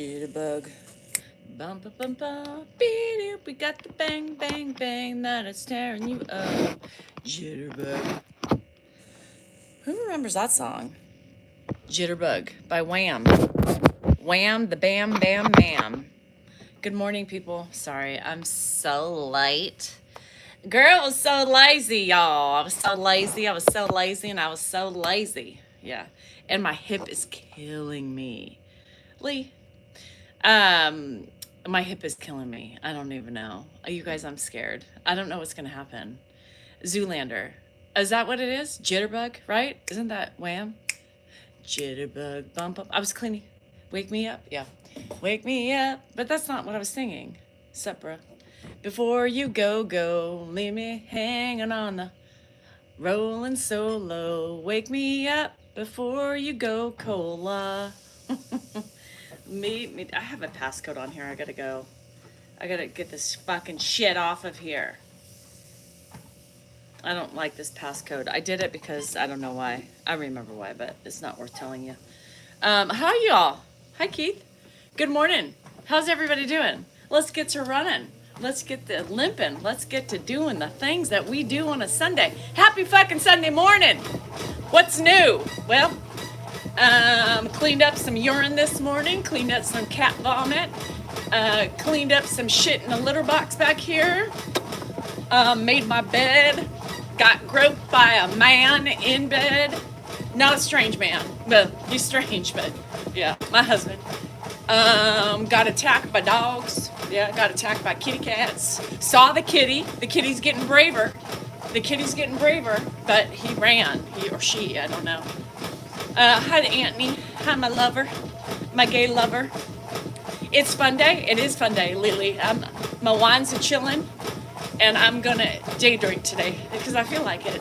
Jitterbug. Bum bum bum bum. Beep, we got the bang bang bang that is tearing you up. Jitterbug. Who remembers that song? Jitterbug by Wham. Wham the bam bam bam. Good morning, people. Sorry, I'm so late. Girl, I was so lazy, y'all. I was so lazy, and I was so lazy. Yeah. And my hip is killing me. Lee. My hip is killing me. I don't even know. You guys, I'm scared. I don't know what's gonna happen. Zoolander. Is that what it is? Jitterbug, right? Isn't that Wham? Jitterbug, bump up. I was cleaning. Wake me up. Yeah. Wake me up. But that's not what I was singing. Supra. Before you go, leave me hanging on the rolling solo. Wake me up before you go, cola. I have a passcode on here. I gotta go. I gotta get this fucking shit off of here. I don't like this passcode. I did it because I don't know why. I remember why, but it's not worth telling you. How y'all? Hi, Keith. Good morning. How's everybody doing? Let's get to running. Let's get to limping. Let's get to doing the things that we do on a Sunday. Happy fucking Sunday morning. What's new? Well, cleaned up some urine this morning, cleaned up some cat vomit, cleaned up some shit in a litter box back here, made my bed, got groped by a man in bed. Not a strange man. Well, he's strange, but yeah, my husband. Got attacked by dogs. Yeah, got attacked by kitty cats. Saw the kitty. The kitty's getting braver. But he ran. He or she, I don't know. Hi to Anthony. Hi, my lover. My gay lover. It's fun day. It is fun day, Lily. My wine's a-chillin', and I'm gonna day drink today because I feel like it.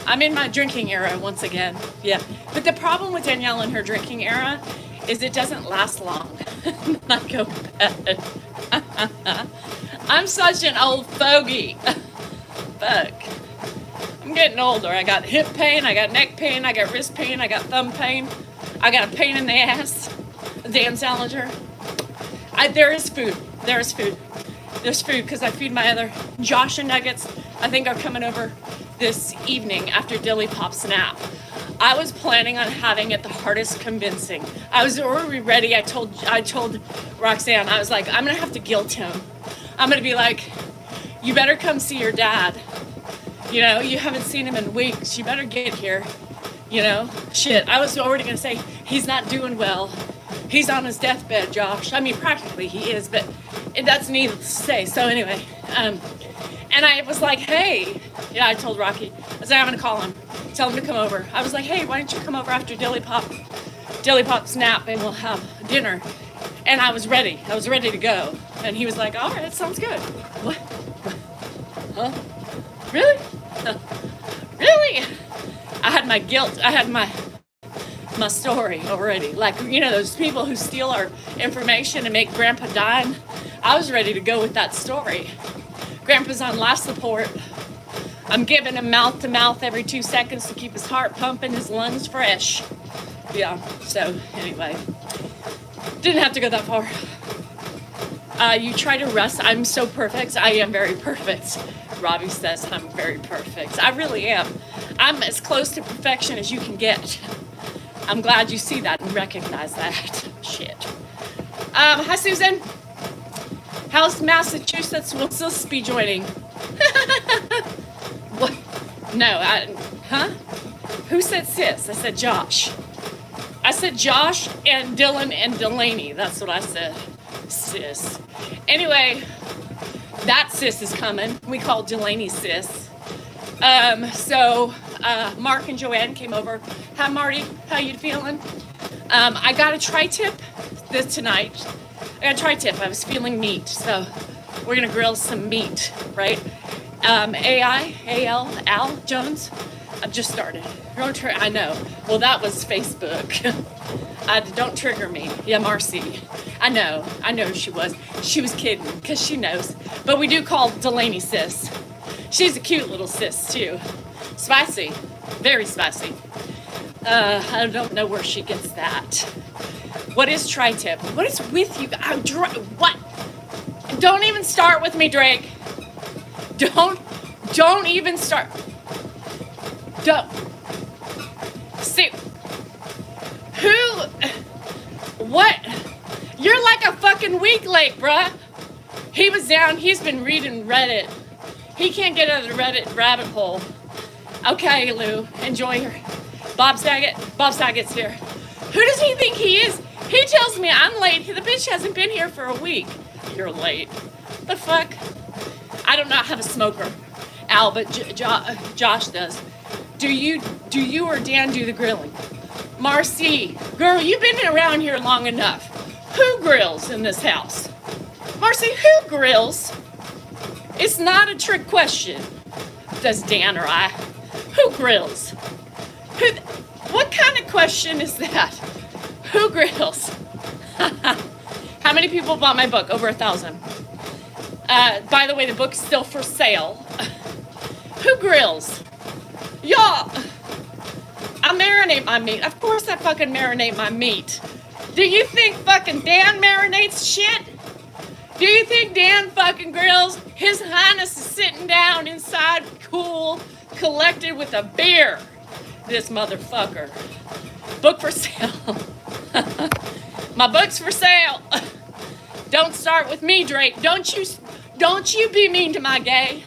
I'm in my drinking era once again. Yeah. But the problem with Danielle and her drinking era is it doesn't last long. I go bad. I'm such an old fogey. Fuck. I'm getting older. I got hip pain, I got neck pain, I got wrist pain, I got thumb pain, I got a pain in the ass. Dan Salinger. There is food. There's food because I feed my other Josh and Nuggets. I think are coming over this evening after Dilly Pop's nap. I was planning on having it the hardest convincing. I was already ready. I told Roxanne, I was like, I'm gonna have to guilt him. I'm gonna be like, you better come see your dad. You know, you haven't seen him in weeks. You better get here. You know, shit. I was already gonna say, he's not doing well. He's on his deathbed, Josh. I mean, practically he is, but that's needless to say. So anyway, and I was like, hey, yeah, I told Rocky, I was like, I'm gonna call him, tell him to come over. I was like, hey, why don't you come over after Dilly Pop's nap and we'll have dinner. And I was ready to go. And he was like, all right, sounds good. What? Huh? Really? Really? I had my guilt. I had my story already. Like, you know, those people who steal our information and make Grandpa dine. I was ready to go with that story. Grandpa's on life support. I'm giving him mouth to mouth every 2 seconds to keep his heart pumping, his lungs fresh. Yeah, so anyway. Didn't have to go that far. You try to rest. I'm so perfect. I am very perfect. Robbie says I'm very perfect. I really am. I'm as close to perfection as you can get. I'm glad you see that and recognize that. Shit. Hi, Susan. How's Massachusetts? Will sis be joining? What? No, huh? Who said sis? I said Josh. I said Josh and Dylan and Delaney. That's what I said. Sis. Anyway, that sis is coming. We call Delaney sis. So Mark and Joanne came over. Hi, Marty. How you feeling? I got a tri-tip tonight. I got a tri-tip. I was feeling meat, so we're gonna grill some meat, right? Al Jones. I've just started. I know. Well, that was Facebook. Don't trigger me. Yeah, Marcy. I know she was. She was kidding, because she knows. But we do call Delaney sis. She's a cute little sis, too. Spicy. Very spicy. I don't know where she gets that. What is tri-tip? What is with you? What? Don't even start with me, Drake. Don't even start. Don't. See, what? You're like a fucking weak lake, bruh. He was down, he's been reading Reddit. He can't get out of the Reddit rabbit hole. Okay, Lou, enjoy her. Bob Saget's here. Who does he think he is? He tells me I'm late. The bitch hasn't been here for a week. You're late. The fuck? I don't not have a smoker, Al, but Josh does. Do you or Dan do the grilling? Marcy, girl, you've been around here long enough. Who grills in this house? Marcy, who grills? It's not a trick question. Does Dan or I? Who grills? What kind of question is that? Who grills? How many people bought my book? Over 1,000. By the way, the book's still for sale. Who grills? Y'all, I marinate my meat. Of course I fucking marinate my meat. Do you think fucking Dan marinates shit? Do you think Dan fucking grills? His Highness is sitting down inside, cool, collected with a beer. This motherfucker. Book for sale. My book's for sale. Don't start with me, Drake. Don't you be mean to my gay.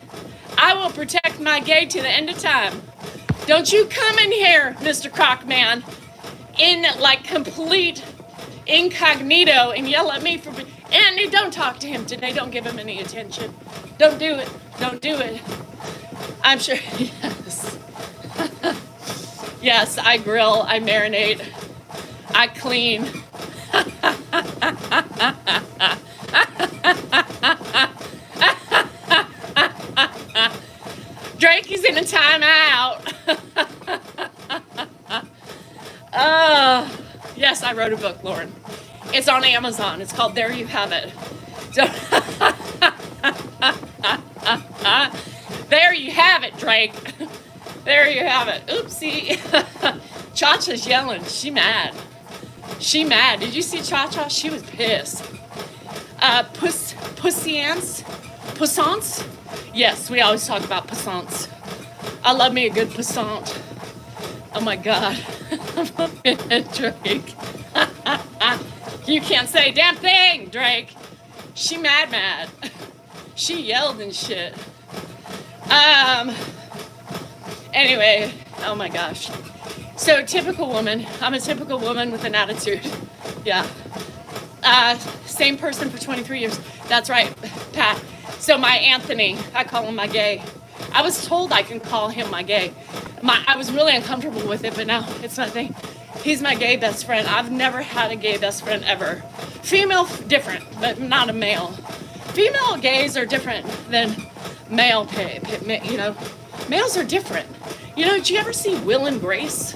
I will protect my gay to the end of time. Don't you come in here, Mr. Crockman, in like complete incognito and yell at me for... And don't talk to him today. Don't give him any attention. Don't do it. Don't do it. I'm sure... Yes. Yes, I grill. I marinate. I clean. Drake is in a timeout. Yes, I wrote a book, Lauren. It's on Amazon. It's called There You Have It. So, there you have it, Drake. There you have it. Oopsie. Cha-Cha's yelling. She mad. She mad. Did you see Cha-Cha? She was pissed. Pussants? Pussants? Yes, we always talk about pussants. I love me a good pussant. Oh my God. Drake. You can't say a damn thing, Drake. She mad. She yelled and shit. Anyway, oh my gosh. So typical woman. I'm a typical woman with an attitude. Yeah. Same person for 23 years. That's right, Pat. So my Anthony, I call him my gay. I was told I can call him my gay. I was really uncomfortable with it, but now it's my thing. He's my gay best friend. I've never had a gay best friend ever. Female, different, but not a male. Female gays are different than male, you know. Males are different. You know, did you ever see Will and Grace?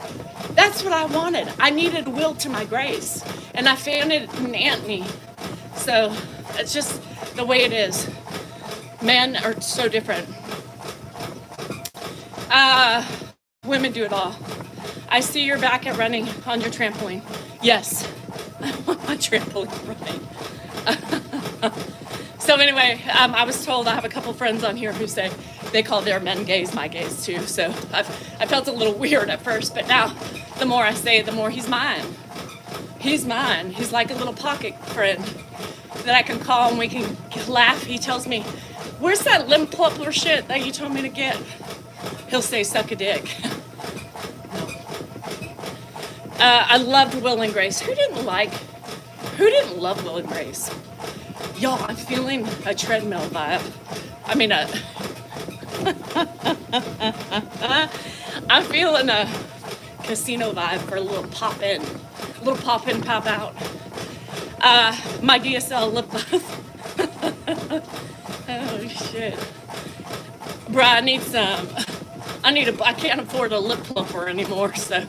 That's what I wanted. I needed Will to my Grace. And I found it in Anthony. So it's just the way it is. Men are so different. Women do it all. I see you're back at running on your trampoline. Yes, I'm on my trampoline running. So anyway, I was told I have a couple friends on here who say they call their men gays my gays too. So I felt a little weird at first, but now the more I say it, the more he's mine. He's mine. He's like a little pocket friend that I can call and we can laugh. He tells me, where's that limb plumper shit that you told me to get? He'll say, suck a dick. No. I loved Will and Grace. Who didn't love Will and Grace? Y'all, I'm feeling a treadmill vibe. I mean, I'm feeling a casino vibe for a little pop in, pop out. My DSL lip gloss. Oh shit, bruh, I can't afford a lip plumper anymore, so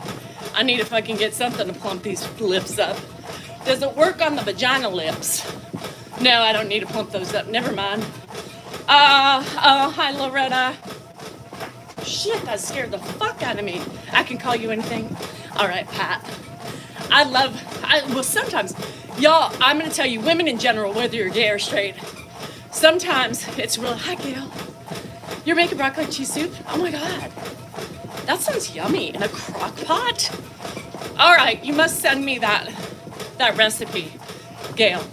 I need to fucking get something to plump these lips up. Does it work on the vagina lips? No, I don't need to plump those up. Never mind. Hi, Loretta. Shit, that scared the fuck out of me. I can call you anything. All right, Pat. Well, sometimes, y'all, I'm going to tell you, women in general, whether you're gay or straight, sometimes it's real, hi, Gail. You're making broccoli cheese soup? Oh my God. That sounds yummy in a crock pot. All right, you must send me that recipe, Gail.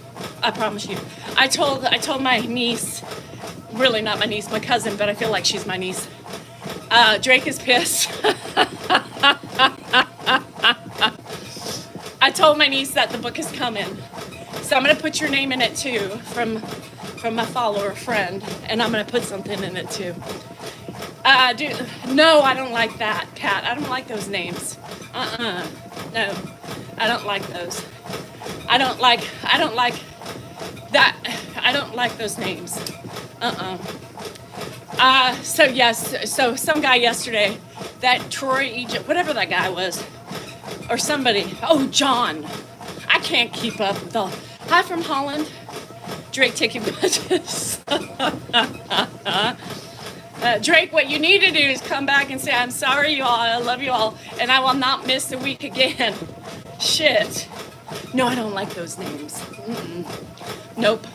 I promise you. I told my niece, really not my niece, my cousin, but I feel like she's my niece. Drake is pissed. I told my niece that the book is coming. So I'm gonna put your name in it too, from my follower friend, and I'm gonna put something in it too. No, I don't like that, Kat. I don't like those names. No, I don't like those. I don't like that. I don't like those names. So yes, so some guy yesterday, that Troy Egypt, whatever that guy was, or somebody, oh, John. I can't keep up with all. Hi from Holland. Drake taking pictures. Drake, what you need to do is come back and say, I'm sorry, you all, I love you all, and I will not miss a week again. Shit. No, I don't like those names. Nope.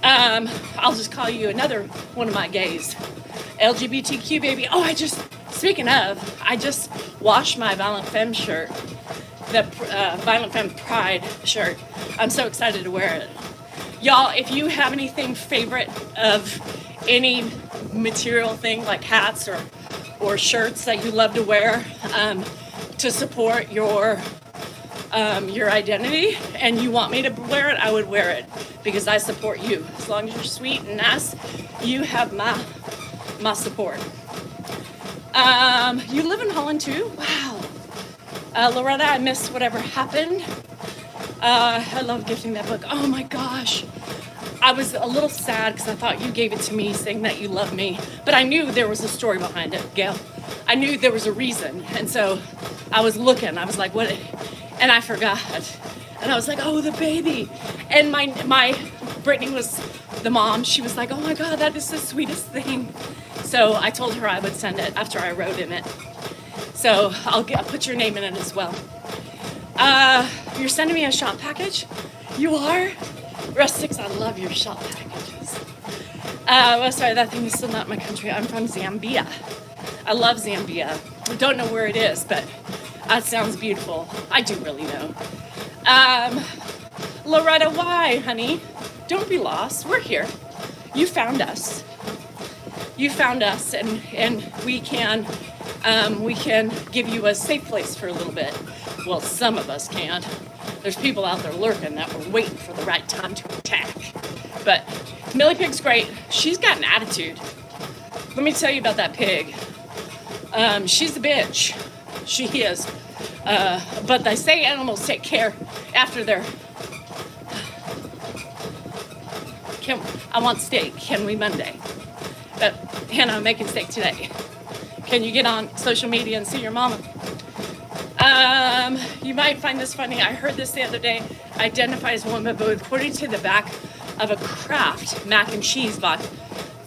I'll just call you another one of my gays. LGBTQ baby. Oh, speaking of, I just washed my Violent Femme shirt, the Violent Femme Pride shirt. I'm so excited to wear it. Y'all, if you have anything favorite of any material thing like hats or shirts that you love to wear to support your identity, and you want me to wear it, I would wear it because I support you. As long as you're sweet and nice, you have my support. You live in Holland too? Wow. Loretta, I missed whatever happened. I love gifting that book. Oh my gosh. I was a little sad because I thought you gave it to me saying that you love me, but I knew there was a story behind it, Gail. I knew there was a reason, and so I was looking. I was like, what? And I forgot. And I was like, oh, the baby. And my Brittany was the mom. She was like, oh my God, that is the sweetest thing. So I told her I would send it after I wrote in it. So I'll put your name in it as well. You're sending me a shop package? You are? Rustics, I love your shop packages. Well, sorry, that thing is still not my country. I'm from Zambia. I love Zambia. I don't know where it is, but it sounds beautiful. I do really know. Loretta, why, honey? Don't be lost. We're here. You found us. You found us, and we can give you a safe place for a little bit. Well, some of us can't. There's people out there lurking that were waiting for the right time to attack. But Millie Pig's great. She's got an attitude. Let me tell you about that pig. She's a bitch. She is. But they say animals take care after their... I want steak. Can we Monday? But Hannah, I'm making steak today. Can you get on social media and see your mama? You might find this funny. I heard this the other day. Identify as a woman, but according to the back of a Kraft mac and cheese box,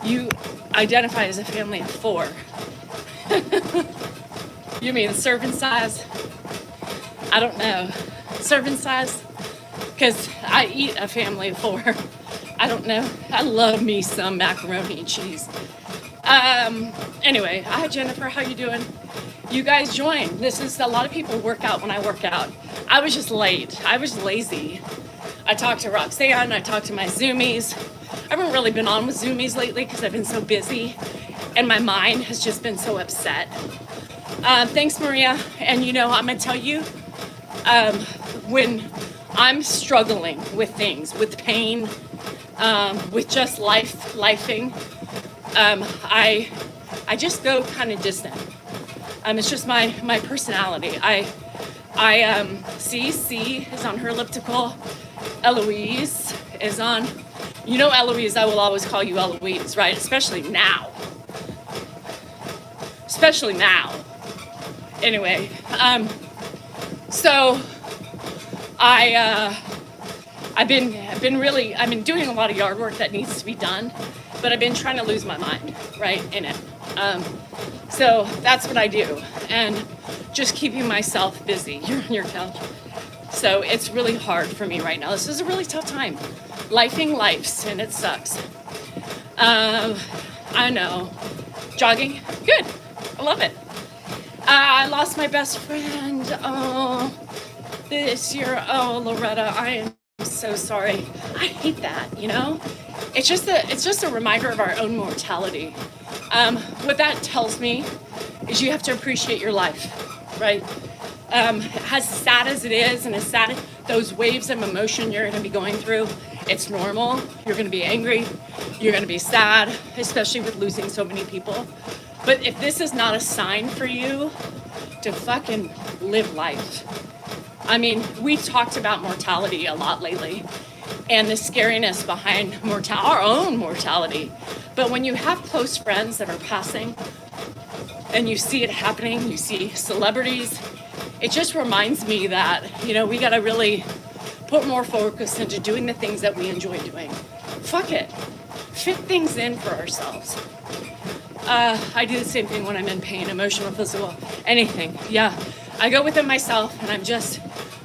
you identify as a family of 4. You mean serving size? I don't know. Serving size? Because I eat a family of 4. I don't know. I love me some macaroni and cheese. Anyway, hi Jennifer, how you doing? You guys join. This is a lot of people work out when I work out. I was just late. I was lazy. I talked to Roxanne. I talked to my Zoomies. I haven't really been on with Zoomies lately because I've been so busy and my mind has just been so upset. Thanks, Maria. And you know, I'm gonna tell you, when I'm struggling with things, with pain, with just lifing, I just go kind of distant. It's just my personality. C is on her elliptical. Eloise is on, you know, Eloise, I will always call you Eloise, right? Especially now. Anyway, so I've been doing a lot of yard work that needs to be done, but I've been trying to lose my mind, right, in it. So that's what I do, and just keeping myself busy. You're on your couch. So it's really hard for me right now. This is a really tough time. Lifing lives, and it sucks. I know. Jogging, good. I love it. I lost my best friend. Oh, this year. Oh, Loretta, I am so sorry. I hate that. You know, it's just a reminder of our own mortality. What that tells me is you have to appreciate your life, right? As sad as it is, and as sad those waves of emotion you're going to be going through, it's normal. You're going to be angry. You're going to be sad, especially with losing so many people. But if this is not a sign for you to fucking live life. I mean, we talked about mortality a lot lately and the scariness behind our own mortality. But when you have close friends that are passing and you see it happening, you see celebrities, it just reminds me that, you know, we got to really put more focus into doing the things that we enjoy doing. Fuck it. Fit things in for ourselves. I do the same thing when I'm in pain, emotional, physical, anything. Yeah, I go within myself, and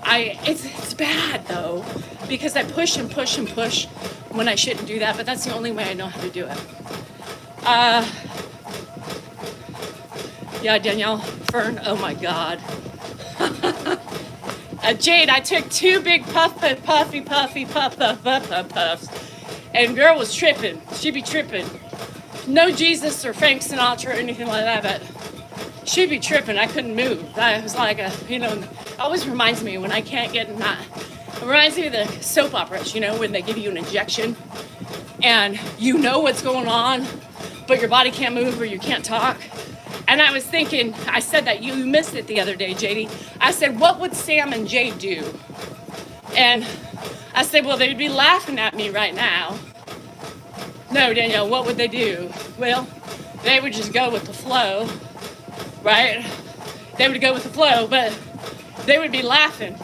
it's bad though, because I push and push and push when I shouldn't do that, but that's the only way I know how to do it. Yeah, Danielle, Fern, oh my God. Jade, I took 2 big puffy puffs, and girl was tripping. She be tripping. No Jesus or Frank Sinatra or anything like that, but she'd be tripping. I couldn't move. I was like it always reminds me when I can't get in that. It reminds me of the soap operas, you know, when they give you an injection and you know what's going on, but your body can't move or you can't talk. And I was thinking, I said that, you missed it the other day, JD. I said, what would Sam and Jade do? And I said, well, they'd be laughing at me right now. No, Danielle, what would they do? Well, they would just go with the flow, right? They would go with the flow, but they would be laughing.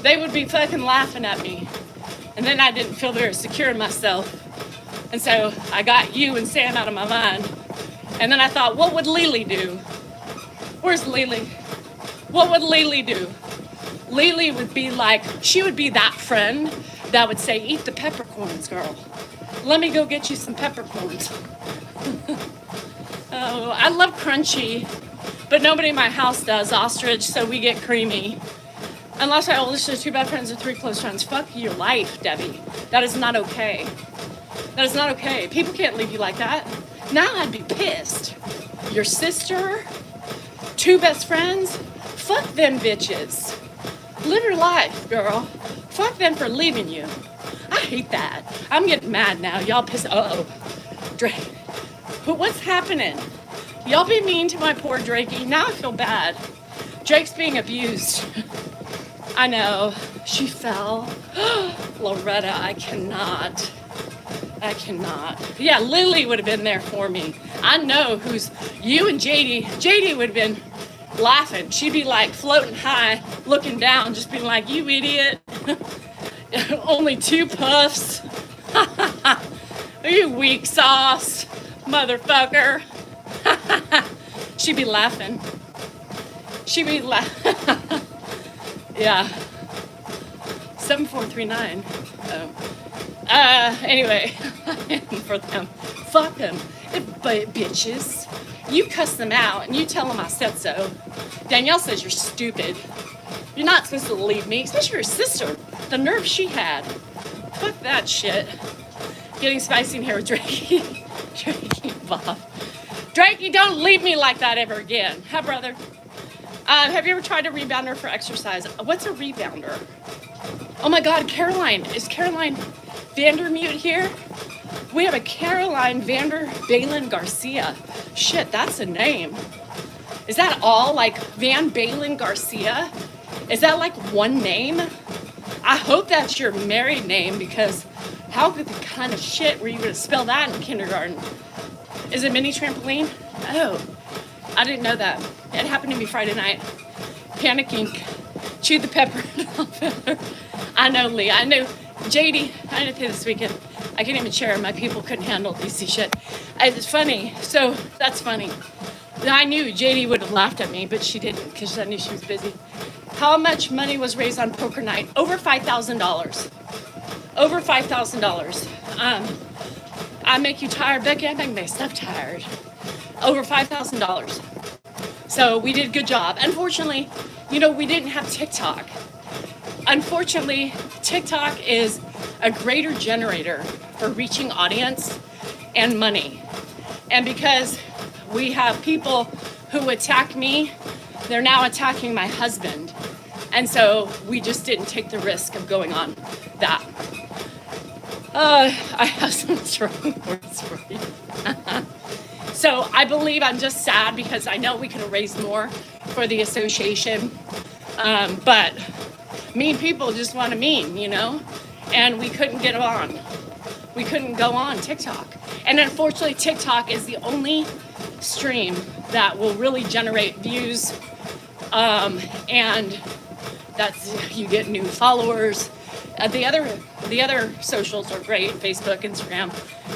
They would be fucking laughing at me. And then I didn't feel very secure in myself. And so I got you and Sam out of my mind. And then I thought, what would Lily do? Where's Lily? What would Lily do? Lily would be like, she would be that friend that would say, eat the peppercorns, girl. Let me go get you some peppercorns. Oh, I love crunchy, but nobody in my house does ostrich, so we get creamy. Unless I only share 2 best friends or 3 close friends. Fuck your life, Debbie. That is not okay. That is not okay. People can't leave you like that. Now I'd be pissed. Your sister, 2 best friends, fuck them bitches. Live your life, girl. Fuck them for leaving you. I hate that. I'm getting mad now. Y'all pissed. Uh-oh. Drake. But what's happening? Y'all be mean to my poor Drakey. Now I feel bad. Drake's being abused. I know. She fell. Loretta, I cannot. Yeah, Lily would have been there for me. I know who's you and JD. JD would have been laughing. She'd be like floating high, looking down, just being like, you idiot. Only 2 puffs. You weak sauce, motherfucker. She'd be laughing. Yeah. 7439. Anyway, for them. Fuck them. Bitches. You cuss them out and you tell them I said so. Danielle says you're stupid. You're not supposed to leave me, especially your sister. The nerve she had. Fuck that shit. Getting spicy in here with Drakey. Drakey, Bob. Drakey, don't leave me like that ever again. Huh, brother? Have you ever tried a rebounder for exercise? What's a rebounder? Oh my God, Caroline. Is Caroline Vandermute here? We have a Caroline Balen Garcia. Shit, that's a name. Is that all? Like Van Balen Garcia? Is that like one name? I hope that's your married name, because how the kind of shit were you going to spell that in kindergarten? Is it mini trampoline? Oh, I didn't know that. It happened to me Friday night. Panicking. Chewed the pepper. I know, Lee. I know. JD, I didn't pay this weekend. I can't even share. My people couldn't handle DC shit. It's funny. So that's funny. I knew JD would have laughed at me, but she didn't because I knew she was busy. How much money was raised on poker night? Over $5,000. Over $5,000. I make you tired, Becky. I make myself tired. Over $5,000. So we did a good job. Unfortunately, we didn't have TikTok. Unfortunately, TikTok is a greater generator for reaching audience and money. And because we have people who attack me, they're now attacking my husband. And so we just didn't take the risk of going on that. I have some strong words for you. So I believe I'm just sad because I know we could have raised more for the association. But mean people just want to mean, and we couldn't get on. We couldn't go on TikTok. And unfortunately, TikTok is the only stream that will really generate views. And that's, you get new followers. The other socials are great, Facebook, Instagram,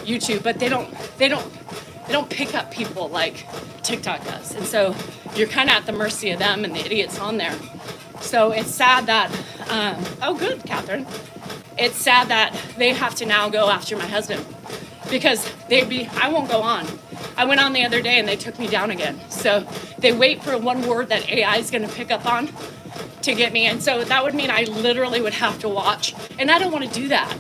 YouTube, but they don't pick up people like TikTok does. And so you're kind of at the mercy of them and the idiots on there. So it's sad that, oh good, Catherine. It's sad that they have to now go after my husband because I won't go on. I went on the other day and they took me down again. So they wait for one word that AI is going to pick up on to get me. And so that would mean I literally would have to watch. And I don't want to do that.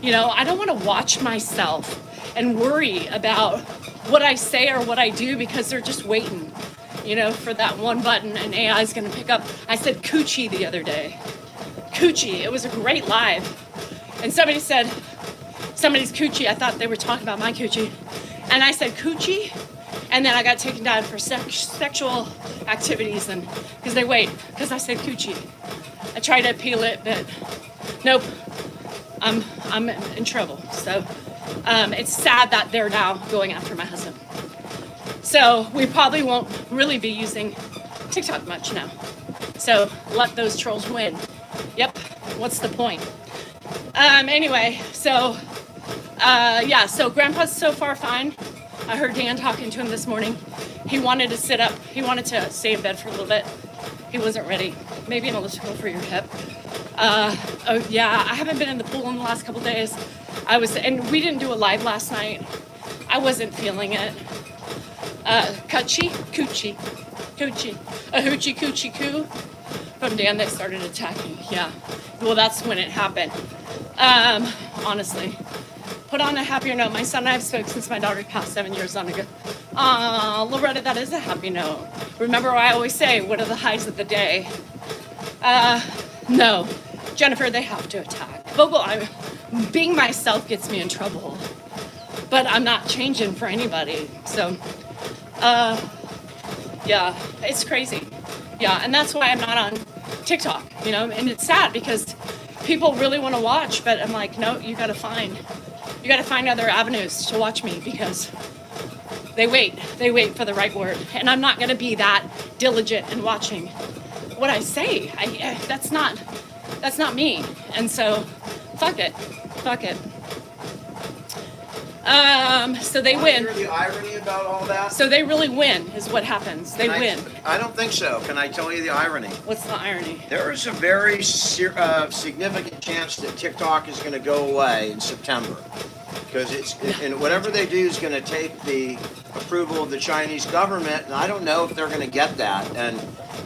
I don't want to watch myself and worry about what I say or what I do because they're just waiting, for that one button and AI is going to pick up. I said coochie the other day. Coochie. It was a great live. And somebody said, somebody's coochie. I thought they were talking about my coochie. And I said coochie. And then I got taken down for sexual activities and because I said coochie. I tried to appeal it, but nope. I'm in trouble. So it's sad that they're now going after my husband. So we probably won't really be using TikTok much now. So let those trolls win. Yep. What's the point? Anyway, so so Grandpa's so far fine. I heard Dan talking to him this morning. He wanted to sit up. He wanted to stay in bed for a little bit. He wasn't ready. Maybe an elliptical for your hip. Oh yeah, I haven't been in the pool in the last couple days. And we didn't do a live last night. I wasn't feeling it. Coochie, a hoochie coochie coo. From Dan, they started attacking. Yeah, well, that's when it happened. Honestly, put on a happier note. My son and I have spoke since my daughter passed 7 years on ago. Loretta, that is a happy note. Remember what I always say, what are the highs of the day? No, Jennifer, they have to attack. Vogel, being myself gets me in trouble, but I'm not changing for anybody. So, yeah, it's crazy. Yeah, and that's why I'm not on TikTok, and it's sad because people really want to watch, but I'm like, no, you got to find other avenues to watch me because they wait for the right word, and I'm not going to be that diligent in watching what I say. That's not me, and so fuck it. So they win. Hear the irony about all that? So they really win, is what happens. They win. I don't think so. Can I tell you the irony? What's the irony? There is a very significant chance that TikTok is going to go away in September. Because and whatever they do is going to take the approval of the Chinese government, and I don't know if they're going to get that. And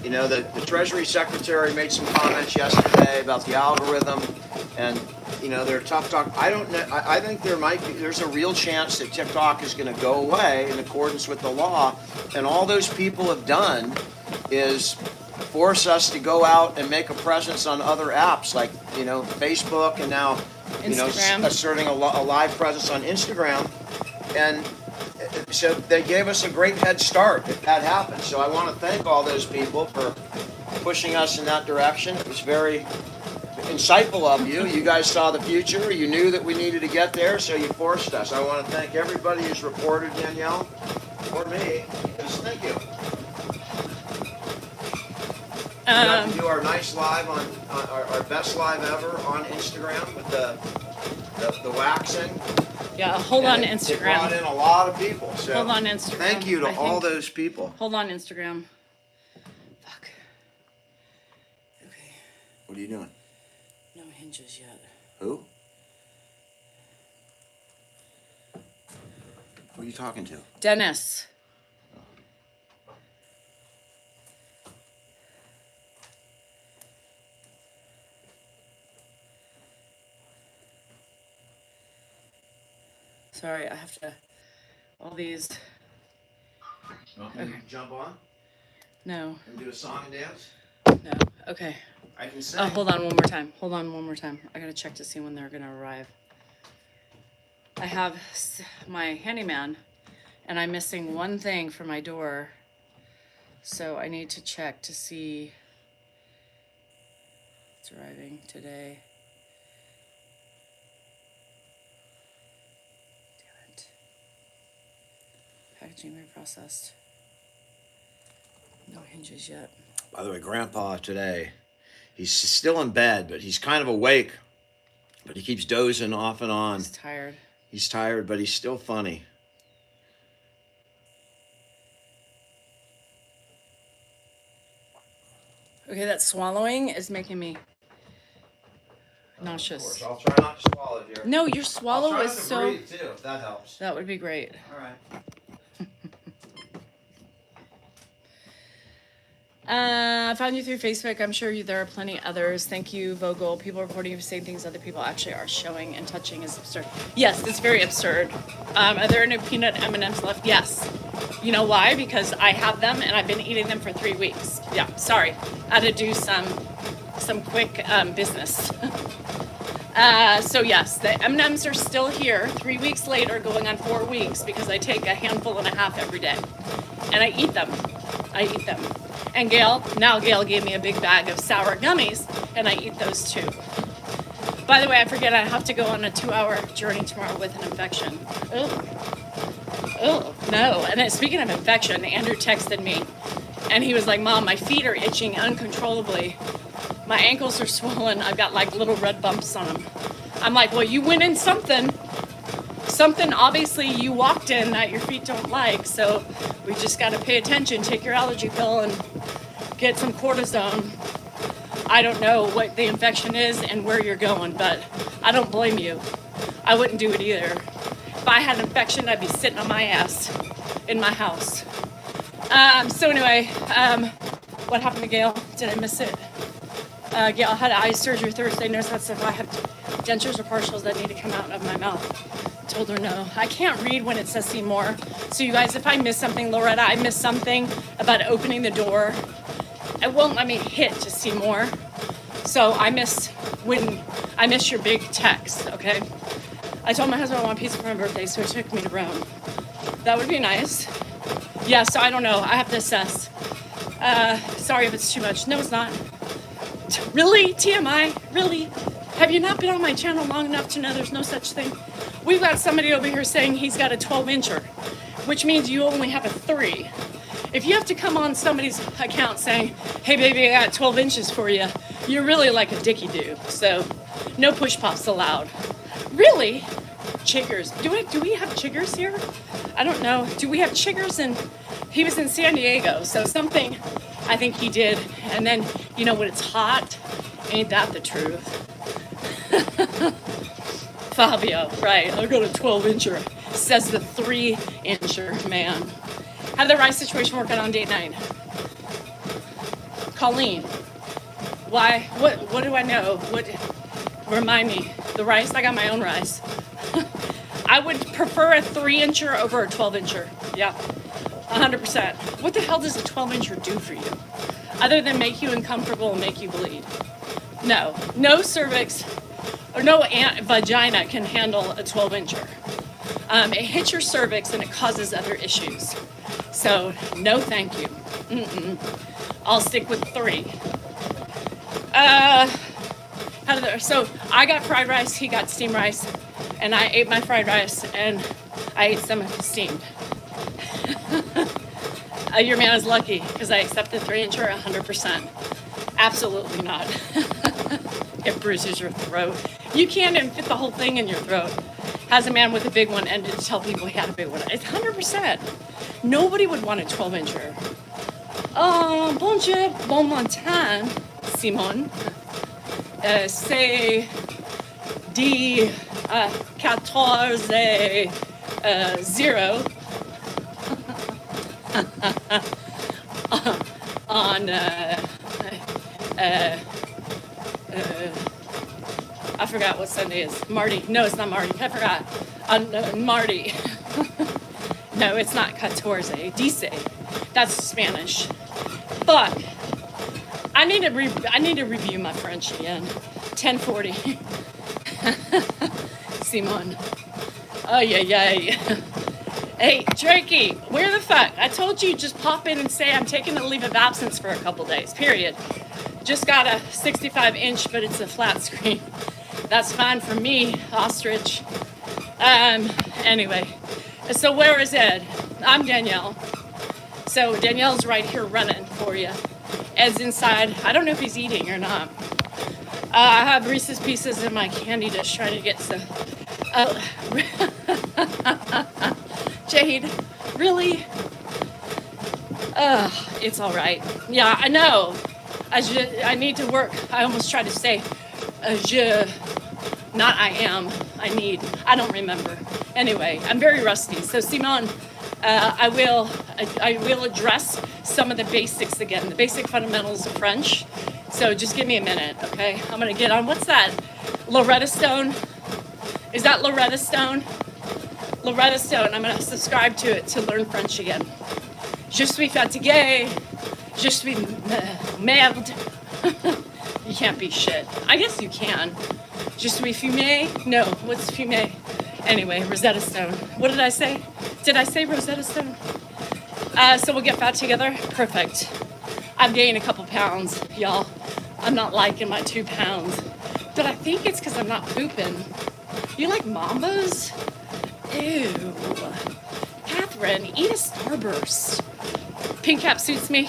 the Treasury Secretary made some comments yesterday about the algorithm, and they're tough talk. I don't know. I think there's a real chance that TikTok is going to go away in accordance with the law, and all those people have done is force us to go out and make a presence on other apps like Facebook, and now Instagram. Asserting a live presence on Instagram, and so they gave us a great head start if that happened. So I want to thank all those people for pushing us in that direction. It was very insightful of you. You guys saw the future. You knew that we needed to get there, so you forced us. I want to thank everybody who's reported, Danielle, or me, because thank you. We got to do our nice live on our best live ever on Instagram with the waxing. Yeah, hold on And it Instagram. brought in a lot of people. So Hold on Instagram. thank you to all those people. Hold on Instagram. Fuck. Okay. What are you doing? No hinges yet. Who? Who are you talking to? Dennis. Sorry, I have to. All these. Okay. Jump on No. and do a song and dance. No. Okay. I can sing. Oh, hold on one more time. Hold on one more time. I gotta check to see when they're gonna arrive. I have my handyman, and I'm missing one thing for my door. So I need to check to see. It's arriving today. Damn it. Packaging reprocessed. No hinges yet. By the way, Grandpa today, he's still in bed, but he's kind of awake. But he keeps dozing off and on. He's tired. He's tired, but he's still funny. Okay, that swallowing is making me Of nauseous. course, I'll try not to swallow, dear. No, your I'll swallow try is not to so. breathe too, if that helps. That would be great. All right. I found you through Facebook. I'm sure there are plenty others. Thank you, Vogel. People reporting the same things other people actually are showing and touching is absurd. Yes, it's very absurd. Are there any peanut M&Ms left? Yes. You know why? Because I have them and I've been eating them for 3 weeks. Yeah, sorry. I had to do some quick business. So yes, the M&Ms are still here 3 weeks later, going on 4 weeks, because I take a handful and a half every day. And I eat them. And Gail gave me a big bag of sour gummies, and I eat those too. By the way, I forget I have to go on a 2-hour journey tomorrow with an infection. Oh, no. And then, speaking of infection, Andrew texted me, and he was like, Mom, my feet are itching uncontrollably. My ankles are swollen. I've got like little red bumps on them. I'm like, well, you went in something obviously you walked in that your feet don't like, so we just got to pay attention. Take your allergy pill and get some cortisone. I don't know what the infection is and where you're going, but I don't blame you. I wouldn't do it either. If I had an infection, I'd be sitting on my ass in my house. So anyway, what happened to Gail? Did I miss it? Gail had eye surgery Thursday. Knows that stuff. I have dentures or partials that need to come out of my mouth. Told her no. I can't read when it says see more. So you guys, if I miss something, Loretta, I missed something about opening the door. It won't let me hit to see more. So I miss your big text, okay? I told my husband I want pizza for my birthday, so he took me to Rome. That would be nice. Yeah, so I don't know. I have to assess. Sorry if it's too much. No, it's not. Really? TMI? Really? Have you not been on my channel long enough to know there's no such thing? We've got somebody over here saying he's got a 12-incher, which means you only have a 3. If you have to come on somebody's account saying, hey baby, I got 12 inches for you, you're really like a dicky do. So no push pops allowed. Really? Chiggers. Do we have chiggers here? I don't know. Do we have chiggers? And he was in San Diego, so something I think he did. And then, you know, when it's hot, ain't that the truth? Fabio, right, I got a 12-incher, says the 3-incher man. How did the rice situation work out on date 9? Colleen, why, what do I know? Remind me, the rice, I got my own rice. I would prefer a 3-incher over a 12-incher, yeah, 100%. What the hell does a 12-incher do for you? Other than make you uncomfortable and make you bleed? No cervix, or no vagina can handle a 12-incher. It hits your cervix and it causes other issues. So, no thank you. I'll stick with 3. So, I got fried rice, he got steamed rice, and I ate my fried rice, and I ate some steamed. Your man is lucky, because I accept the 3-incher 100%. Absolutely not. It bruises your throat. You can't even fit the whole thing in your throat. As a man with a big one, and to tell people he had a big one, it's 100%. Nobody would want a 12-incher. Bonjour, bon matin, Simon. C'est 10, 14, 0 on I forgot what Sunday is. Marty. No, it's not Marty. I forgot. On Marty. No, it's not 14. Dice. That's Spanish. But I need to review my French again. 1040. Simon. Oh yeah. Hey, Drakey, where the fuck? I told you just pop in and say I'm taking a leave of absence for a couple days, period. Just got a 65-inch, but it's a flat screen. That's fine for me, ostrich. Anyway, so where is Ed? I'm Danielle. So Danielle's right here running for you. Ed's inside. I don't know if he's eating or not. I have Reese's Pieces in my candy dish trying to get some. Jade, really? It's all right. Yeah, I know. I need to work. I almost tried to say, not I am. I don't remember. Anyway, I'm very rusty. So Simon, I will address some of the basics again, the basic fundamentals of French. So just give me a minute, okay? I'm gonna get on. What's that? Loretta Stone? Is that Loretta Stone? Loretta Stone. I'm gonna subscribe to it to learn French again. Je suis fatigué. Je suis merde. You can't be shit. I guess you can. Je suis fumé? No, what's fumé? Anyway, Rosetta Stone. What did I say? Did I say Rosetta Stone? So we'll get back together? Perfect. I've gained a couple pounds, y'all. I'm not liking my 2 pounds. But I think it's because I'm not pooping. You like Mambas? Ew. Catherine, eat a Starburst. Pink cap suits me.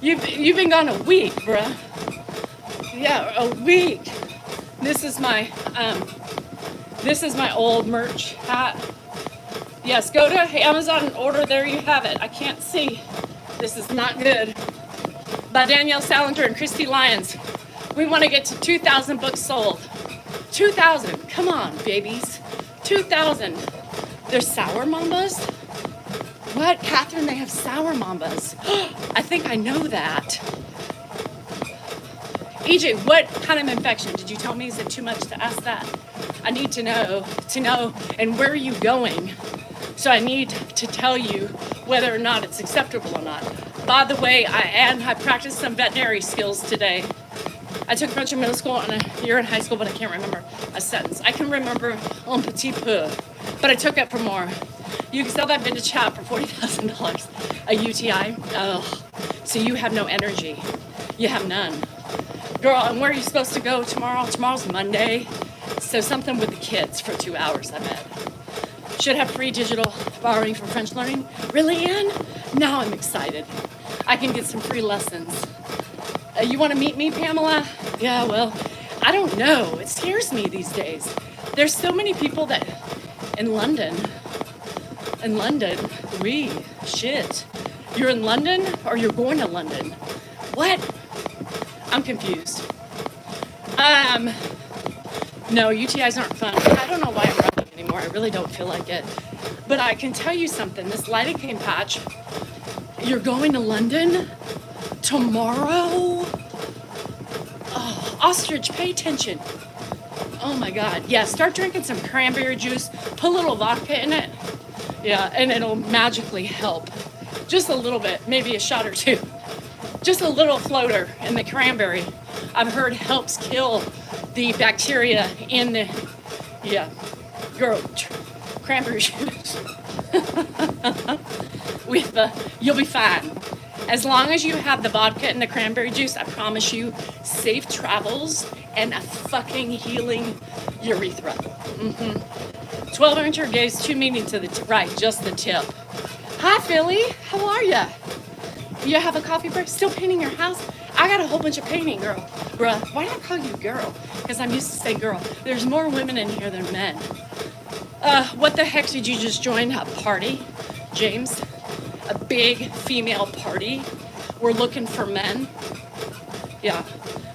You've been gone a week, bruh. Yeah, a week. This is my old merch hat. Yes, go to Amazon and order. There you have it. I can't see. This is not good. By Danielle Salinger and Christy Lyons. We want to get to 2,000 books sold. 2,000. Come on, babies. 2,000. There's sour mambas? What? Catherine, they have sour mambas. I think I know that. EJ, what kind of infection? Did you tell me? Is it too much to ask that? I need to know, and where are you going? So I need to tell you whether or not it's acceptable or not. By the way, I practiced some veterinary skills today. I took French in middle school and a year in high school, but I can't remember a sentence. I can remember un petit peu, but I took it for more. You can sell that vintage chat for $40,000. A UTI? Oh, so you have no energy. You have none. Girl, and where are you supposed to go tomorrow? Tomorrow's Monday. So something with the kids for 2 hours, I bet. Should have free digital borrowing for French learning. Really, Anne? Now I'm excited. I can get some free lessons. You want to meet me, Pamela? Yeah, well, I don't know. It scares me these days. There's so many people that in London. Oui, shit. You're in London or you're going to London? What? I'm confused. No, UTIs aren't fun. I don't know why I'm running anymore. I really don't feel like it. But I can tell you something. This lidocaine patch, you're going to London tomorrow? Oh, ostrich, pay attention. Oh my God. Yeah, start drinking some cranberry juice. Put a little vodka in it. Yeah, and it'll magically help. Just a little bit, maybe a shot or two. Just a little floater in the cranberry. I've heard helps kill the bacteria in the, yeah, girl, cranberry juice. You'll be fine. As long as you have the vodka and the cranberry juice, I promise you, safe travels and a fucking healing urethra. 12-incher gaze 2 meetings to the right, just the tip. Hi, Philly. How are ya? You have a coffee break? Still painting your house? I got a whole bunch of painting, girl. Bruh, why do I call you girl? Because I'm used to saying girl. There's more women in here than men. What the heck did you just join? A party, James? A big female party? We're looking for men? Yeah,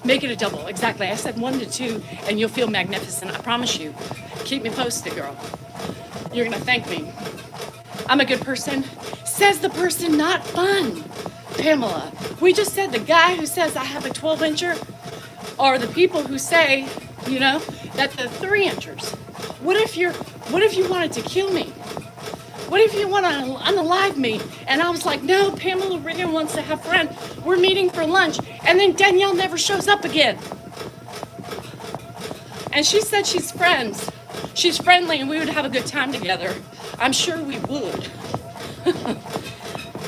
make it a double, exactly. I said 1 to 2 and you'll feel magnificent, I promise you. Keep me posted, girl. You're gonna thank me. I'm a good person. Says the person not fun. Pamela, we just said the guy who says I have a 12-incher, or the people who say, you know, that the 3-inchers. What if you wanted to kill me? What if you want to unalive me? And I was like, no, Pamela really wants to have fun. We're meeting for lunch. And then Danielle never shows up again. And she said she's friends. She's friendly and we would have a good time together. I'm sure we would.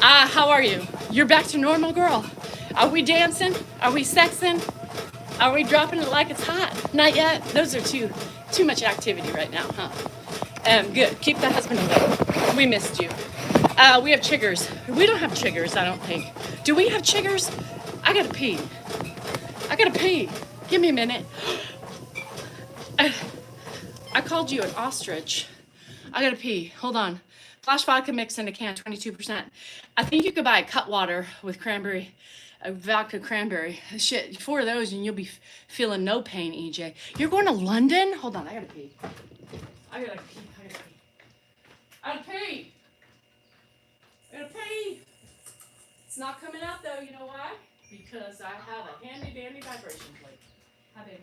How are you? You're back to normal, girl. Are we dancing? Are we sexing? Are we dropping it like it's hot? Not yet. Those are too much activity right now, huh? Good. Keep the husband away. We missed you. We have chiggers. We don't have chiggers, I don't think. Do we have chiggers? I gotta pee. Give me a minute. I called you an ostrich. I gotta pee. Hold on. Flash vodka mix in a can, 22%. I think you could buy a Cutwater with cranberry, a vodka cranberry. Shit, 4 of those and you'll be feeling no pain, EJ. You're going to London? Hold on, I gotta pee. I gotta pee. It's not coming out though, you know why? Because I have a handy dandy vibration plate. Hi, baby.